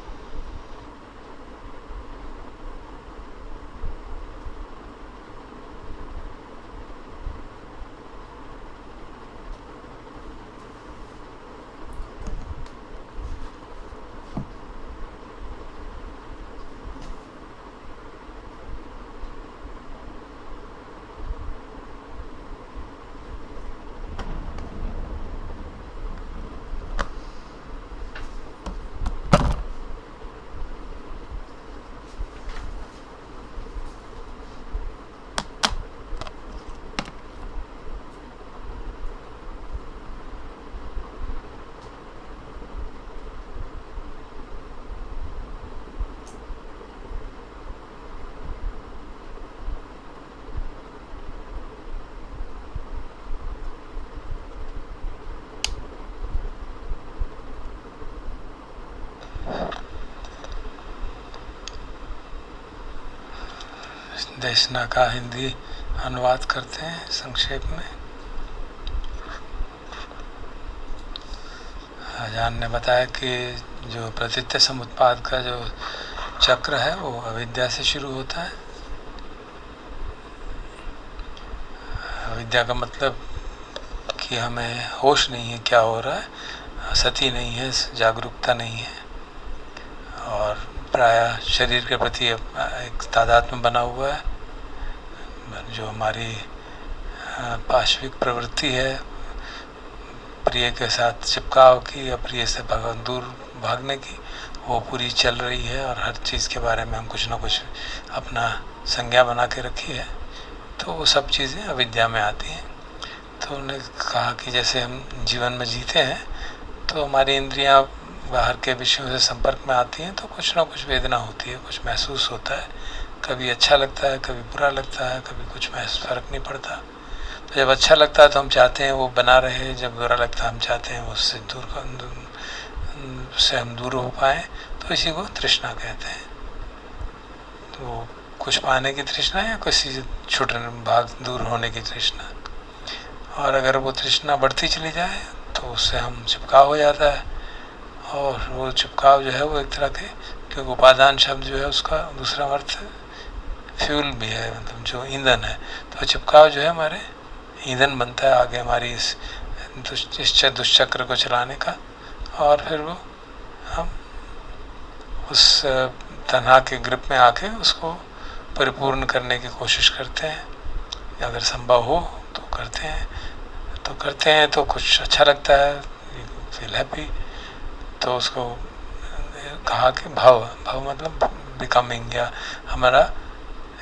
देशना का हिंदी अनुवाद करते हैं संक्षेप में। आचार्य ने बताया कि जो प्रतीत्य समुत्पाद का जो चक्र है वो अविद्या से शुरू होता है। अविद्या का मतलब कि हमें होश नहीं है क्या हो रहा है, सती नहीं है, जागरूकता नहीं है, और प्रायः शरीर के प्रति एक तादात्म्य बना हुआ है। जो हमारी पाशविक प्रवृत्ति है, प्रिय के साथ चिपकाव की या प्रिय से दूर भागने की, वो पूरी चल रही है, और हर चीज़ के बारे में हम कुछ ना कुछ अपना संज्ञा बना के रखी है। तो वो सब चीज़ें अविद्या में आती हैं। तो उन्होंने कहा कि जैसे हम जीवन में जीते हैं तो हमारी इंद्रियां बाहर के विषयों से संपर्क में आती हैं, तो कुछ ना कुछ वेदना होती है, कुछ महसूस होता है, कभी अच्छा लगता है, कभी बुरा लगता है, कभी कुछ फर्क नहीं पड़ता। तो जब अच्छा लगता है तो हम चाहते हैं वो बना रहे, जब बुरा लगता है हम चाहते हैं उससे हम दूर हो पाएँ। तो इसी को तृष्णा कहते हैं। तो कुछ पाने की तृष्णा या किसी छूटने भाग दूर होने की तृष्णा। और अगर वो तृष्णा बढ़ती चली जाए तो उससे हम चिपकाव हो जाता है, और वो चिपकाव जो है वो एक तरह के, क्योंकि उपादान शब्द जो है उसका दूसरा अर्थ फ्यूल भी है, मतलब जो ईंधन है। तो चिपकाव जो है हमारे ईंधन बनता है आगे हमारी इस दुष्चक्र को चलाने का, और फिर वो हम उस तन्हा के ग्रिप में आके उसको परिपूर्ण करने की कोशिश करते हैं। अगर संभव हो तो करते हैं तो कुछ अच्छा लगता है, फील हैप्पी। तो उसको कहा कि भाव मतलब बिकमिंग, या हमारा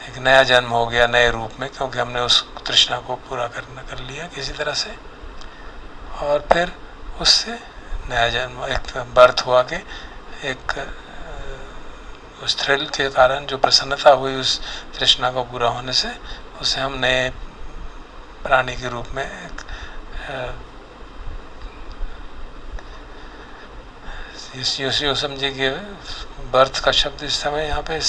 एक नया जन्म हो गया नए रूप में, क्योंकि हमने उस तृष्णा को पूरा कर लिया किसी तरह से, और फिर उससे नया जन्म, एक बर्थ हुआ कि एक उस थ्रिल के कारण जो प्रसन्नता हुई उस तृष्णा को पूरा होने से, उसे हम नए प्राणी के रूप में यूँ समझिए कि बर्थ का शब्द इस समय यहाँ पे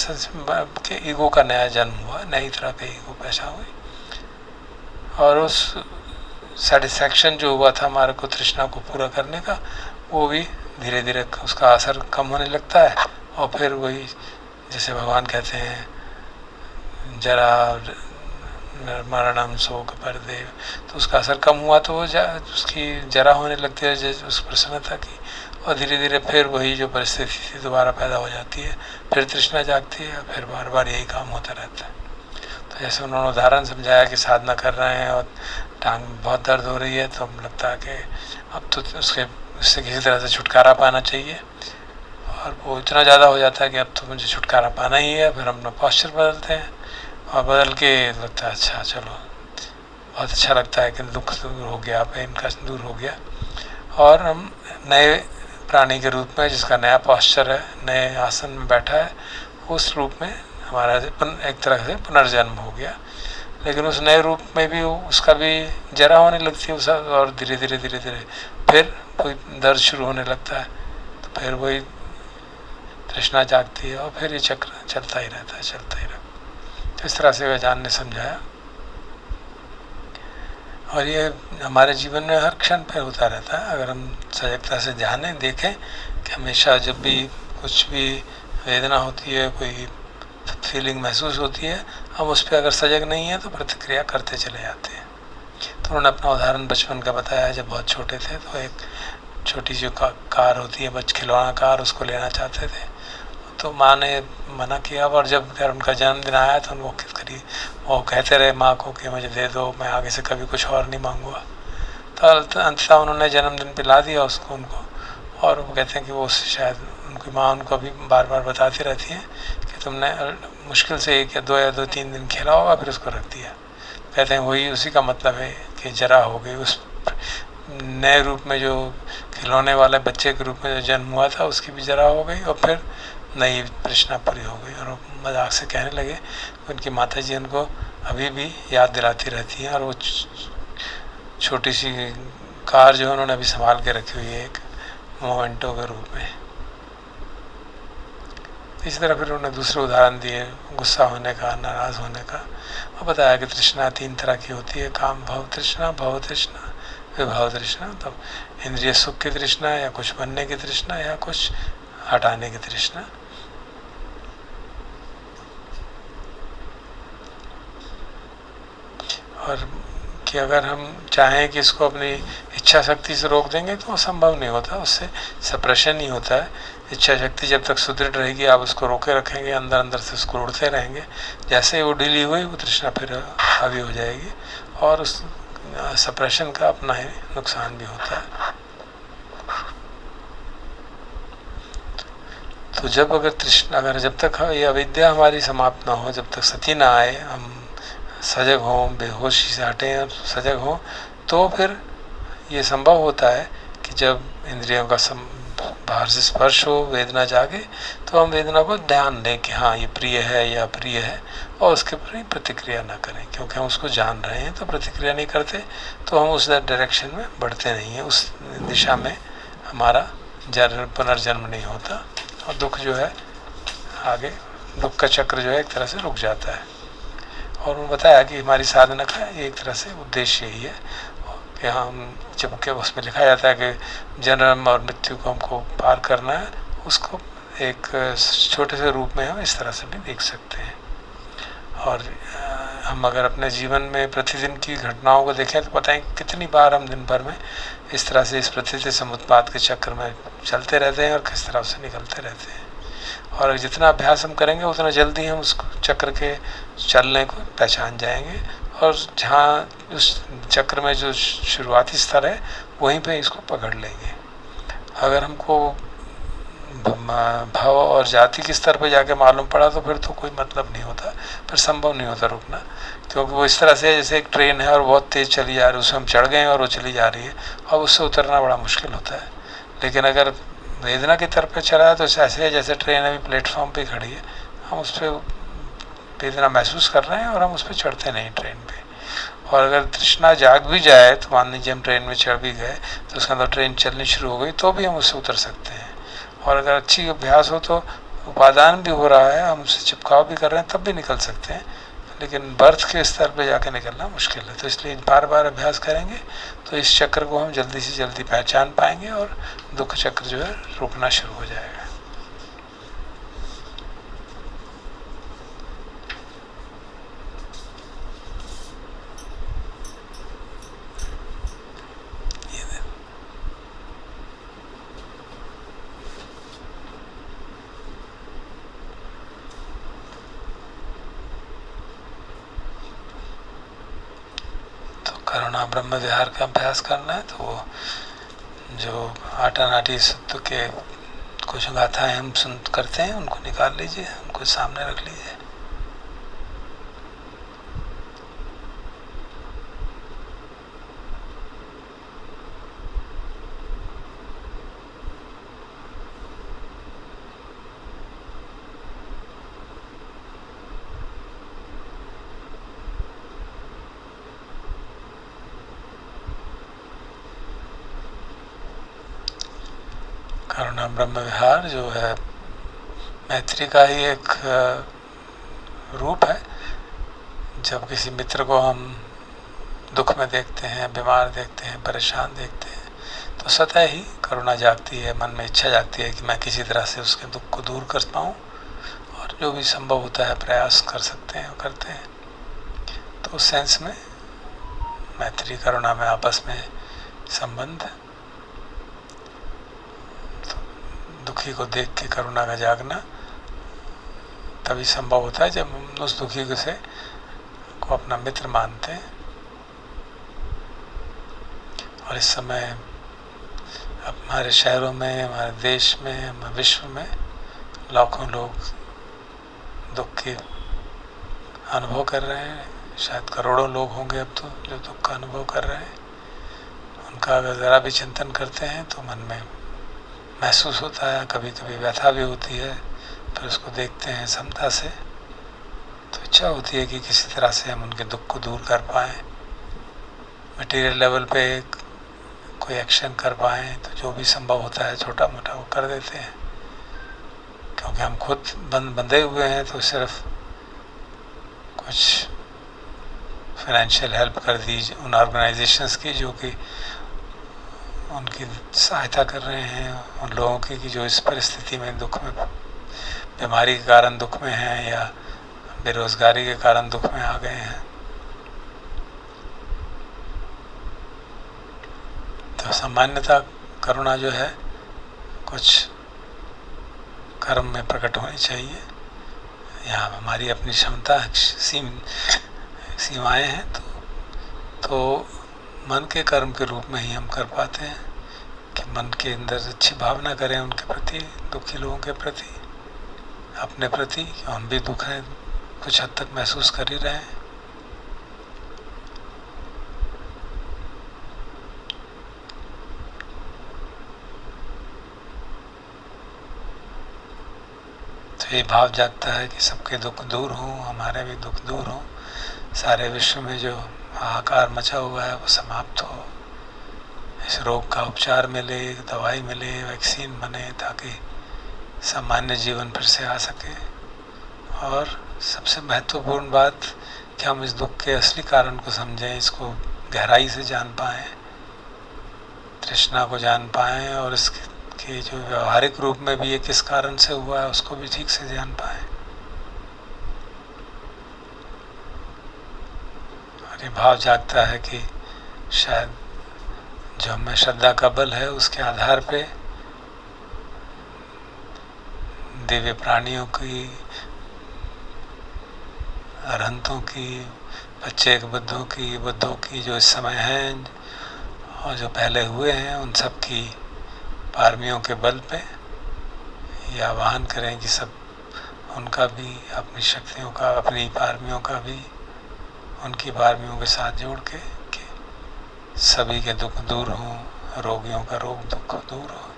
के ईगो का नया जन्म हुआ, नई तरह का ईगो पैदा हुई, और उस सेटिस्फैक्शन जो हुआ था हमारे को तृष्णा को पूरा करने का, वो भी धीरे धीरे उसका असर कम होने लगता है। और फिर वही जैसे भगवान कहते हैं जरा मरणम शोक परदेव, तो उसका असर कम हुआ तो वो उसकी जरा होने लगती है उस प्रसन्नता की, और धीरे धीरे फिर वही जो परिस्थिति थी दोबारा पैदा हो जाती है, फिर तृष्णा जागती है, फिर बार बार यही काम होता रहता है। तो जैसे उन्होंने उदाहरण समझाया कि साधना कर रहे हैं और टांग बहुत दर्द हो रही है, तो हम लगता है कि अब तो उसके उससे किसी तरह से छुटकारा पाना चाहिए। और वो इतना ज़्यादा हो जाता है कि अब तो मुझे छुटकारा पाना ही है। फिर हम अपना पॉस्चर बदलते हैं और बदल के लगता है अच्छा चलो बहुत अच्छा लगता है कि दुख दूर हो गया, पेन का दूर हो गया, और हम नए प्राणी के रूप में जिसका नया पॉस्चर है, नए आसन में बैठा है, उस रूप में हमारा एक तरह से पुनर्जन्म हो गया। लेकिन उस नए रूप में भी उसका भी जरा होने लगती है उसे, और धीरे धीरे धीरे धीरे फिर कोई दर्द शुरू होने लगता है, तो फिर वही तृष्णा जागती है और फिर ये चक्र चलता ही रहता है, चलता ही रहता है। तो इस तरह से वैजान ने समझाया, और ये हमारे जीवन में हर क्षण पे होता रहता है। अगर हम सजगता से जाने देखें कि हमेशा जब भी कुछ भी वेदना होती है, कोई फीलिंग महसूस होती है, हम उस पर अगर सजग नहीं है तो प्रतिक्रिया करते चले जाते हैं। तो उन्होंने अपना उदाहरण बचपन का बताया। जब बहुत छोटे थे तो एक छोटी सी कार होती है, खिलौना कार, उसको लेना चाहते थे, तो माँ ने मना किया। और जब उनका जन्मदिन आया तो वो कहते रहे माँ को कि मुझे दे दो, मैं आगे से कभी कुछ और नहीं मांगूंगा। तो अंततः उन्होंने जन्मदिन पे ला दिया उसको उनको। और वो कहते हैं कि वो शायद उनकी माँ उनको अभी बार बार बताती रहती हैं कि तुमने मुश्किल से 1 या 2 3 दिन खेला होगा, फिर उसको रख दिया। कहते हैं वही उसी का मतलब है कि जरा हो गई। उस नए रूप में जो खिलौने वाले बच्चे के रूप में जो जन्म हुआ था उसकी भी जरा हो गई, और फिर नई तृष्णा पूरी हो गई। और वो मजाक से कहने लगे, उनकी माता जी उनको अभी भी याद दिलाती रहती हैं, और वो छोटी सी कार जो है उन्होंने अभी संभाल के रखी हुई है एक मोमेंटो के रूप में। इसी तरह फिर उन्होंने दूसरे उदाहरण दिए, गुस्सा होने का, नाराज़ होने का, और बताया कि तृष्णा 3 तरह की होती है, काम भाव तृष्णा, भव तृष्णा, विभाव तृष्णा। तो इंद्रिय सुख की तृष्णा, या कुछ बनने की तृष्णा, या कुछ हटाने की तृष्णा। और कि अगर हम चाहें कि इसको अपनी इच्छा शक्ति से रोक देंगे तो वो संभव नहीं होता, उससे सप्रेशन ही होता है। इच्छा शक्ति जब तक सुदृढ़ रहेगी, आप उसको रोके रखेंगे, अंदर अंदर से उसको उड़ते रहेंगे, जैसे ही वो ढीली हुई वो तृष्णा फिर हावी हो जाएगी, और उस सप्रेशन का अपना ही नुकसान भी होता है। तो जब तक ये अविद्या हमारी समाप्त ना हो, जब तक सती ना आए, हम सजग हों, बेहोशी से हटें और सजग हों, तो फिर ये संभव होता है कि जब इंद्रियों का बाहर से स्पर्श हो, वेदना जागे, तो हम वेदना को ध्यान दें कि हाँ ये प्रिय है या अप्रिय है, और उसके प्रति प्रतिक्रिया ना करें। क्योंकि हम उसको जान रहे हैं तो प्रतिक्रिया नहीं करते, तो हम उस डायरेक्शन में बढ़ते नहीं हैं, उस दिशा में हमारा पुनर्जन्म नहीं होता, और दुख जो है आगे, दुख का चक्र जो है एक तरह से रुक जाता है। और उन्होंने बताया कि हमारी साधना का एक तरह से उद्देश्य यही है कि हम, जबकि उसमें लिखा जाता है कि जन्म और मृत्यु को हमको पार करना है, उसको एक छोटे से रूप में हम इस तरह से भी देख सकते हैं। और हम अगर अपने जीवन में प्रतिदिन की घटनाओं को देखें तो पता है कितनी बार हम दिन भर में इस तरह से इस प्रकृति समुत्पाद के चक्र में चलते रहते हैं और किस तरह से निकलते रहते हैं। और जितना अभ्यास हम करेंगे उतना जल्दी हम उस चक्र के चलने को पहचान जाएंगे, और जहाँ उस चक्र में जो शुरुआती स्तर है वहीं पे इसको पकड़ लेंगे। अगर हमको भाव और जाति के स्तर पे जाके मालूम पड़ा तो फिर तो कोई मतलब नहीं होता, फिर संभव नहीं होता रुकना। क्योंकि वो इस तरह से जैसे एक ट्रेन है और बहुत तेज़ चली जा रही है, उसमें हम चढ़ गए और वो चली जा रही है, अब उससे उतरना बड़ा मुश्किल होता है। लेकिन अगर वेदना की तरफ चला है तो ऐसे है जैसे ट्रेन अभी प्लेटफॉर्म पे खड़ी है, हम उस पर वेदना महसूस कर रहे हैं और हम उस पर चढ़ते नहीं ट्रेन पे। और अगर तृष्णा जाग भी जाए तो मान लीजिए हम ट्रेन में चढ़ भी गए तो उसके अंदर ट्रेन चलनी शुरू हो गई तो भी हम उससे उतर सकते हैं। और अगर अच्छी अभ्यास हो तो उपादान भी हो रहा है, हम उससे चिपकाव भी कर रहे हैं, तब भी निकल सकते हैं। लेकिन बर्थ के स्तर पे जाके निकलना मुश्किल है। तो इसलिए बार बार अभ्यास करेंगे तो इस चक्र को हम जल्दी से जल्दी पहचान पाएंगे और दुख चक्र जो है रुकना शुरू हो जाएगा। करुणा ब्रह्म विहार का अभ्यास करना है तो वो जो आटा नाटी सत्तू के कुछ गाथाएं हम सुन करते हैं, उनको निकाल लीजिए, उनको सामने रख लीजिए। करुणा ब्रह्म विहार जो है मैत्री का ही एक रूप है। जब किसी मित्र को हम दुख में देखते हैं, बीमार देखते हैं, परेशान देखते हैं, तो स्वतः ही करुणा जागती है, मन में इच्छा जागती है कि मैं किसी तरह से उसके दुख को दूर कर पाऊँ, और जो भी संभव होता है प्रयास कर सकते हैं, करते हैं। तो उस सेंस में मैत्री करुणा में आपस में संबंध, दुखी को देख के करुणा का जागना तभी संभव होता है जब हम उस दुखी से को अपना मित्र मानते हैं। और इस समय अब हमारे शहरों में, हमारे देश में, हमारे विश्व में लाखों लोग दुख के अनुभव कर रहे हैं। शायद करोड़ों लोग होंगे अब तो जो दुख का अनुभव कर रहे हैं। उनका अगर ज़रा भी चिंतन करते हैं तो मन में महसूस होता है, कभी कभी व्यथा भी होती है, फिर उसको देखते हैं समता से, तो इच्छा होती है कि किसी तरह से हम उनके दुख को दूर कर पाएँ, मटेरियल लेवल पे कोई एक्शन कर पाएँ। तो जो भी संभव होता है छोटा मोटा वो कर देते हैं, क्योंकि हम खुद बंधे हुए हैं। तो सिर्फ कुछ फाइनेंशियल हेल्प कर दी उन ऑर्गेनाइजेशंस की जो कि उनकी सहायता कर रहे हैं, उन लोगों की कि जो इस परिस्थिति में दुख में, बीमारी के कारण दुख में हैं या बेरोजगारी के कारण दुख में आ गए हैं। तो सामान्यतः करुणा जो है कुछ कर्म में प्रकट होनी चाहिए। यहाँ हमारी अपनी क्षमता सीमाएं हैं, तो मन के कर्म के रूप में ही हम कर पाते हैं कि मन के अंदर अच्छी भावना करें उनके प्रति, दुखी लोगों के प्रति, अपने प्रति। हम भी दुख है कुछ हद तक महसूस कर ही रहे हैं। तो ये भाव जागता है कि सबके दुख दूर हों, हमारे भी दुख दूर हों, सारे विश्व में जो हाहाकार मचा हुआ है वो समाप्त हो, इस रोग का उपचार मिले, दवाई मिले, वैक्सीन बने, ताकि सामान्य जीवन फिर से आ सके। और सबसे महत्वपूर्ण बात कि हम इस दुख के असली कारण को समझें, इसको गहराई से जान पाएँ, तृष्णा को जान पाएँ, और इसके जो व्यवहारिक रूप में भी ये किस कारण से हुआ है उसको भी ठीक से जान पाएँ। और ये भाव जागता है कि शायद जो हमें श्रद्धा का बल है उसके आधार पे दिव्य प्राणियों की, अरहंतों की, प्रत्येक बुद्धों की जो इस समय हैं और जो पहले हुए हैं, उन सब की पारमियों के बल पे ये आह्वान करें कि सब उनका भी, अपनी शक्तियों का, अपनी पारमियों का भी उनकी पारमियों के साथ जोड़ के कि सभी के दुख दूर हों, रोगियों का रोग दुख दूर हो।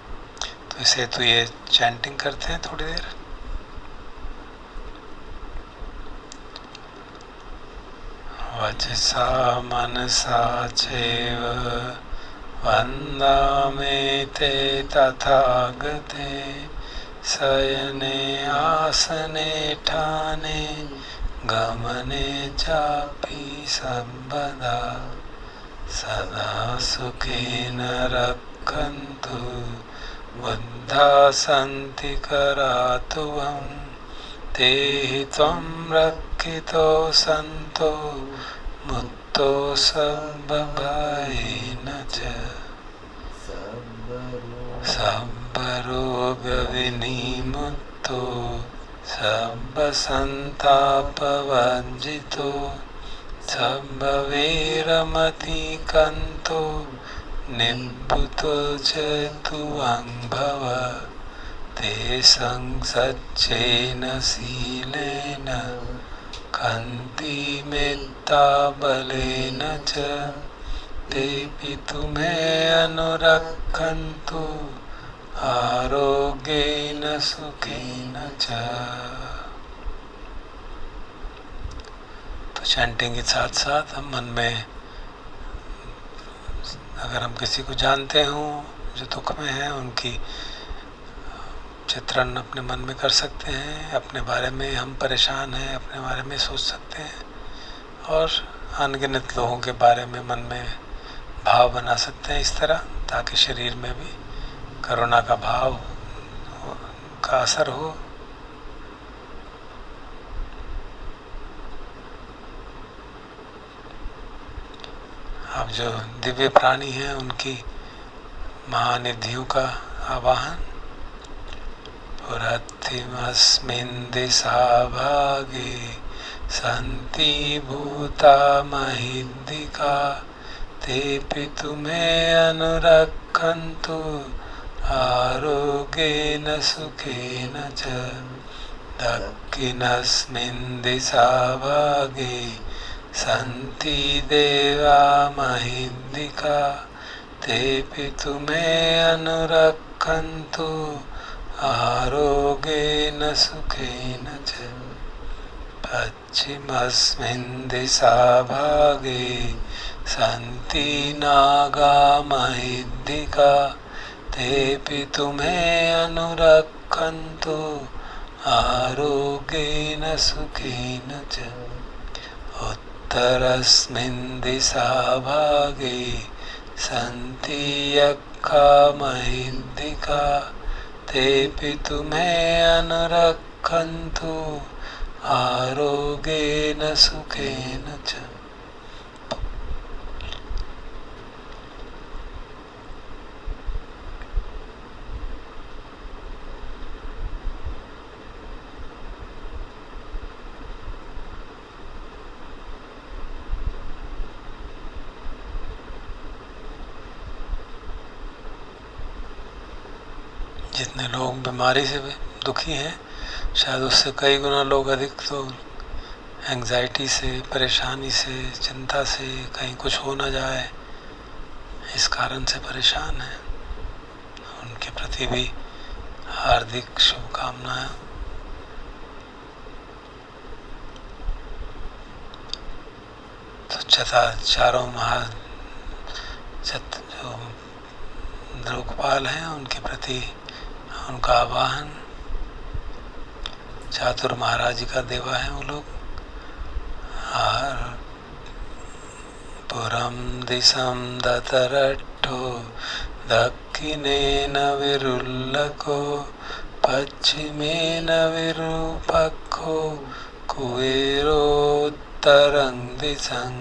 तो इसे तो ये चैंटिंग करते हैं थोड़ी देर। वचसा मनसा चैव वन्दामि ते तथागते, शयने आसने ठाने गमने चापि सर्वदा, सदा सुखेन रक्षन्तु बुद्धा सन्ति करातुवं, ते हि त्वं रक्षितो सन्तो मुक्तो सर्वभयेन च, सर्वरोगविनिमुक्तो सर्वसन्तापवर्जितो, सर्ववीरमतिकन्तो निब्बुतो चेतुवङ्भव ते संसच्चेन शीलेन खन्ति मेत्ताबलेन च तेऽपि तुम्हे अनुरक्षन्तु आरोग्येन सुखेन च। तो चैंटिंग के साथ साथ हम मन में, अगर हम किसी को जानते हों जो दुख में है, उनकी चित्रण अपने मन में कर सकते हैं। अपने बारे में हम परेशान हैं, अपने बारे में सोच सकते हैं, और अनगिनत लोगों के बारे में मन में भाव बना सकते हैं इस तरह, ताकि शरीर में भी करुणा का भाव का असर हो। अब जो दिव्य प्राणी हैं उनकी महानिधियों का आवाहन। पुरथिमस्मिन् दिशा भागे सन्ति भूता महिद्दिका तेऽपि तुम्हे अनुरक्षन्तु आरोग्येन सुखेन च। दक्षिणस्मिन् दिशा भागे सन्ति देवा महिद्दिका तेऽपि तुम्हे अनुरक्षन्तु आरोग्येन सुखेन च। पश्चिमस्मिन् दिशा भागे सन्ति नागा महिद्दिका तेऽपि तुम्हे अनुरक्षन्तु आरोग्येन सुखेन च। उत्तरस्मिन् दिशा भागे सन्ति यक्षा महिद्दिका तेऽपि तुम्हे अनुरक्षन्तु आरोग्येन सुखेन च। जितने लोग बीमारी से दुखी हैं, शायद उससे कई गुना लोग अधिक तो एंग्जाइटी से, परेशानी से, चिंता से, कहीं कुछ हो ना जाए इस कारण से परेशान हैं। उनके प्रति भी हार्दिक शुभकामनाएं। तो चारों जो लोकपाल हैं उनके प्रति उनका आवाहन। चातुर महाराज जी का देवा है वो लोग। और पुरम दिशम दतरट्ठो दक्षिणेन विरुल्लको पश्चिमेन विरूपक्षो कुबेरोत्तरं दिशं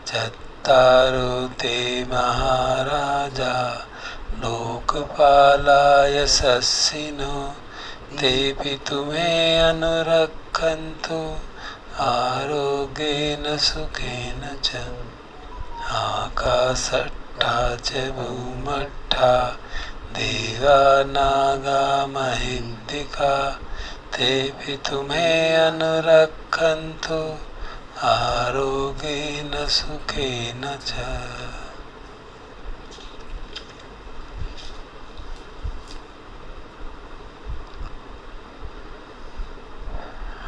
चत्तारो ते महाराजा लोकपालाय सस्सिनो तेऽपि तुम्हे अनुरक्षन्तु आरोग्येन सुखेन च। आकाशट्टा च भूमट्टा देवा नागा महिद्दिका तेऽपि तुम्हे अनुरक्षन्तु आरोग्येन सुखेन च।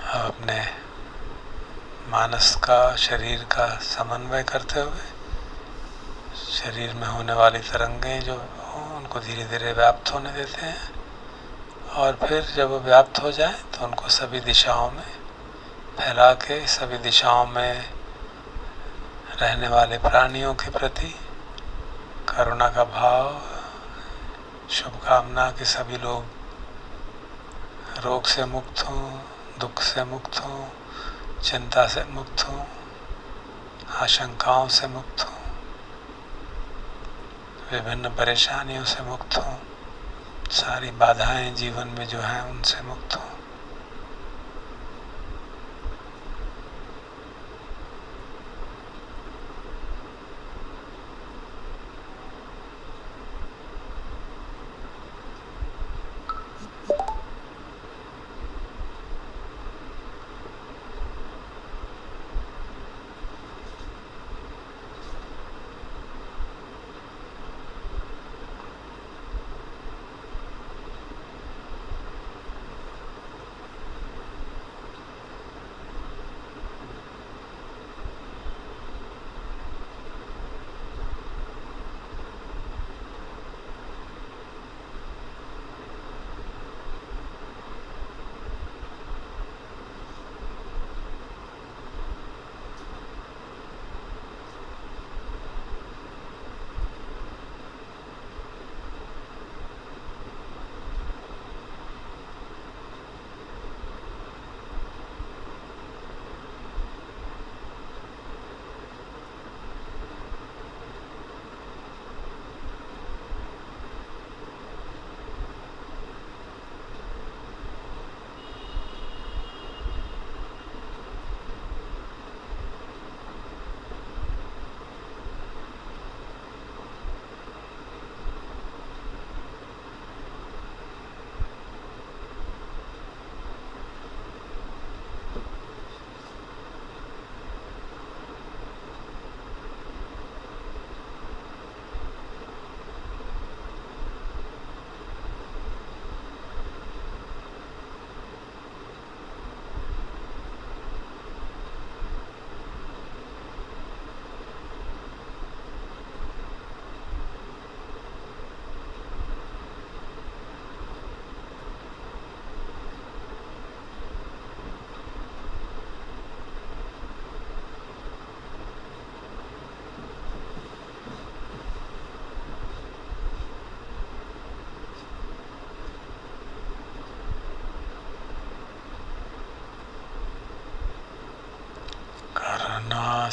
अपने मानस का, शरीर का समन्वय करते हुए शरीर में होने वाली तरंगें जो हों उनको धीरे धीरे व्याप्त होने देते हैं, और फिर जब वो व्याप्त हो जाए तो उनको सभी दिशाओं में फैला के सभी दिशाओं में रहने वाले प्राणियों के प्रति करुणा का भाव, शुभकामना कि सभी लोग रोग से मुक्त हों, दुख से मुक्त हों, चिंता से मुक्त हों, आशंकाओं से मुक्त हों, विभिन्न परेशानियों से मुक्त हों, सारी बाधाएं जीवन में जो हैं उनसे मुक्त हों।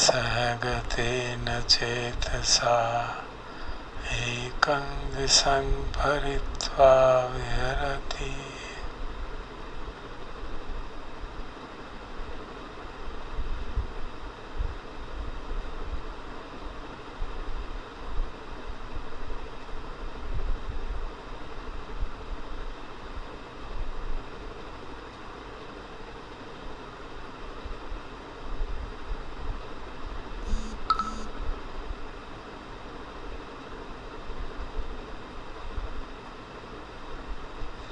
सहगतेन चेतसा एकं दिशं भरित्वा विहरति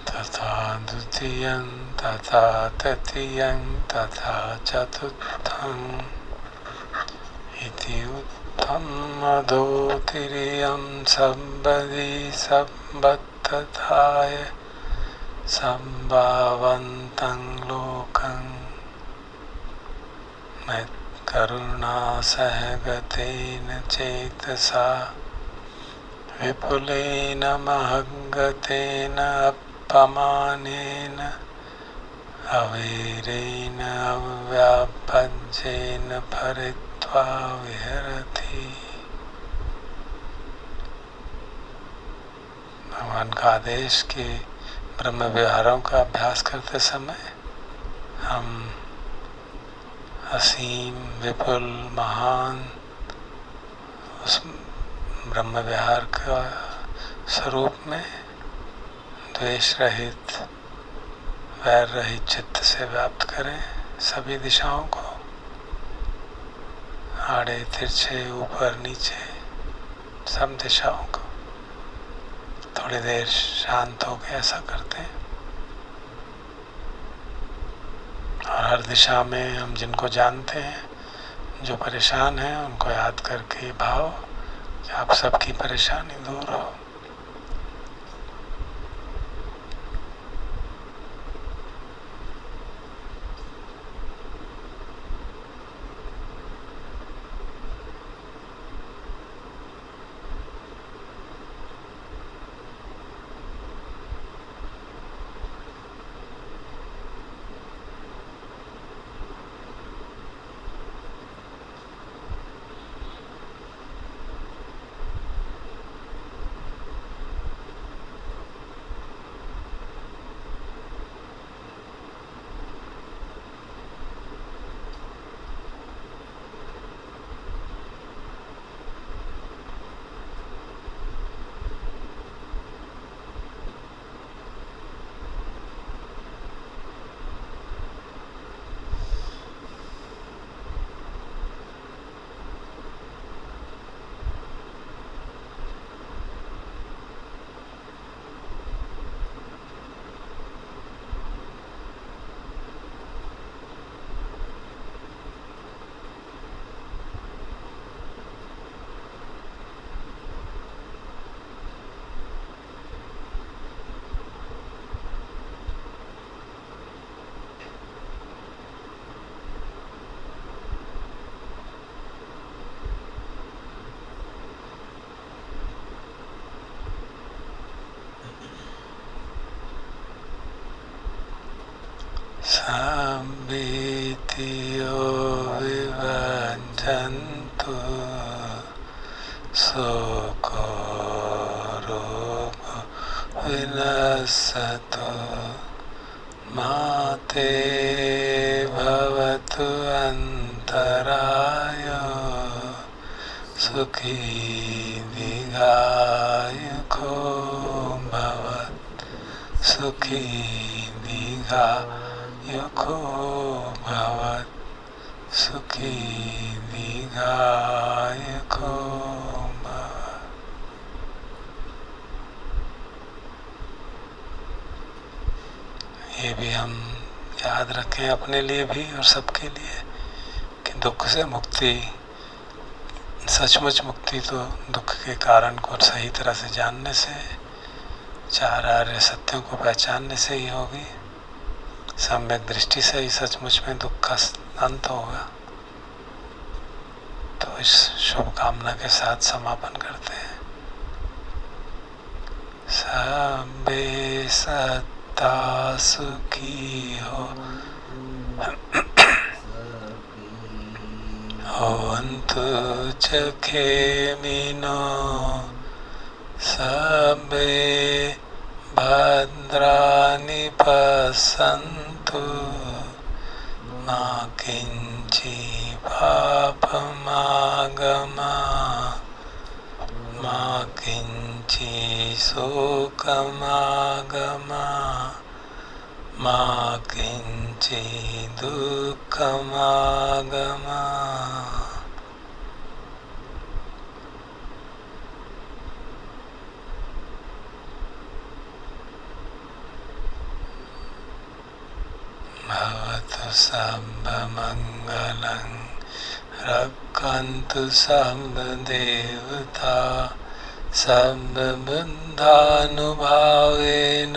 तथा द्वितीयं तथा तृतीयं तथा चतुर्थम् इति उत्तमदोतिरियं सम्बदि सम्बद्धताय सम्भावन्तं लोकं मत्करुणा सहगतेन चेतसा विपुलेन महङ्गतेन अपमानेन अवीरेण अव्यापज्येन भरित्वा विहरति। भगवान का आदेश कि ब्रह्म विहारों का अभ्यास करते समय हम असीम विपुल महान उस ब्रह्म विहार का स्वरूप में द्वेष रहित वैर रहित चित्त से व्याप्त करें सभी दिशाओं को, आड़े तिरछे ऊपर नीचे सब दिशाओं को। थोड़ी देर शांत होकर ऐसा करते हैं और हर दिशा में हम जिनको जानते हैं जो परेशान हैं उनको याद करके भाव कि आप सबकी परेशानी दूर हो। Sambhitiyo vivajantu soko rogo vinasatu mate bhavatu antarayo sukhi digayuko bhavat sukhi digayuko bhavat sukhi digayuko bhavat. ये भी हम याद रखें अपने लिए भी और सबके लिए कि दुख से मुक्ति, सचमुच मुक्ति तो दुख के कारण को सही तरह से जानने से, चार आर्य सत्यों को पहचानने से ही होगी। सम्यक दृष्टि से ही सचमुच में दुख का अंत होगा। तो इस शुभ कामना के साथ समापन करते हैं। सबे सत्ता सुखी हो होन्तु चखेमिनो सबे भद्राणि पश्यन्तु मा किञ्चित् पापमागमः मा किञ्चित् शोकमागमः मा किञ्चित् दुःखमागमः। भवतु सर्वमङ्गलं रक्षन्तु सर्वदेवता सर्वबुद्धानुभावेन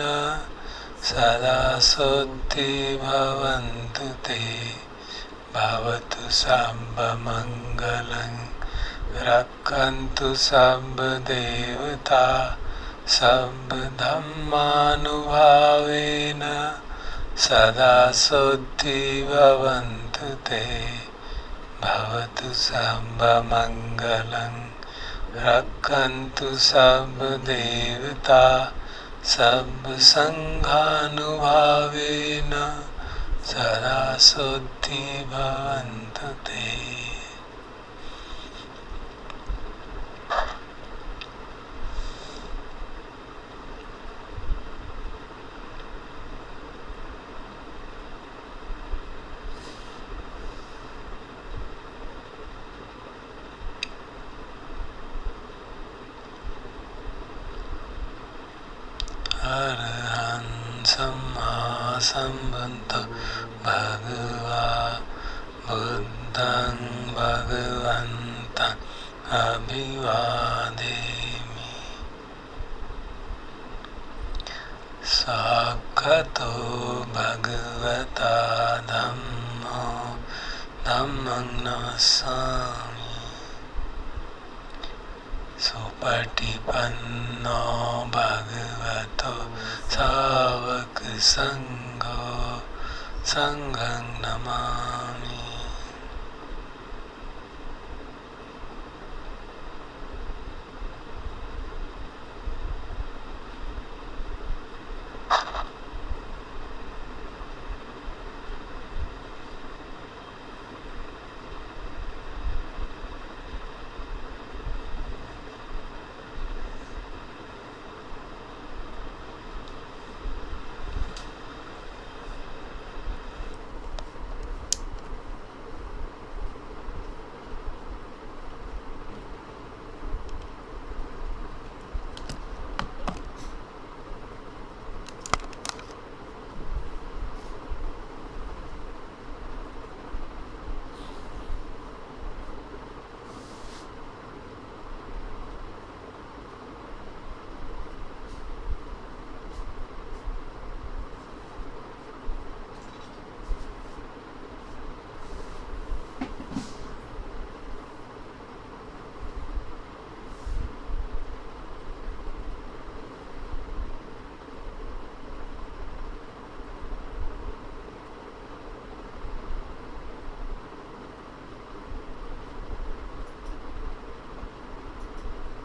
सदा सोत्ति भवन्तु ते। भवतु सर्वमङ्गलं रक्षन्तु सर्वदेवता सर्वधर्मानुभावेन सदा सोत्ति भवन्तु ते। भवतु सर्वमङ्गलं रक्षन्तु सर्वदेवता सर्वसङ्घानुभावेन सदा सोत्ति भवन्तु ते। अरहं सम्मा सम्बुद्धो भगवा बुद्धं भगवन्तं अभिवादेमि। साक्षातो भगवता धम्मो धम्मं नमस्सामि। सुपटिपन्नो भगवतो सावक संघो संघं नमामि।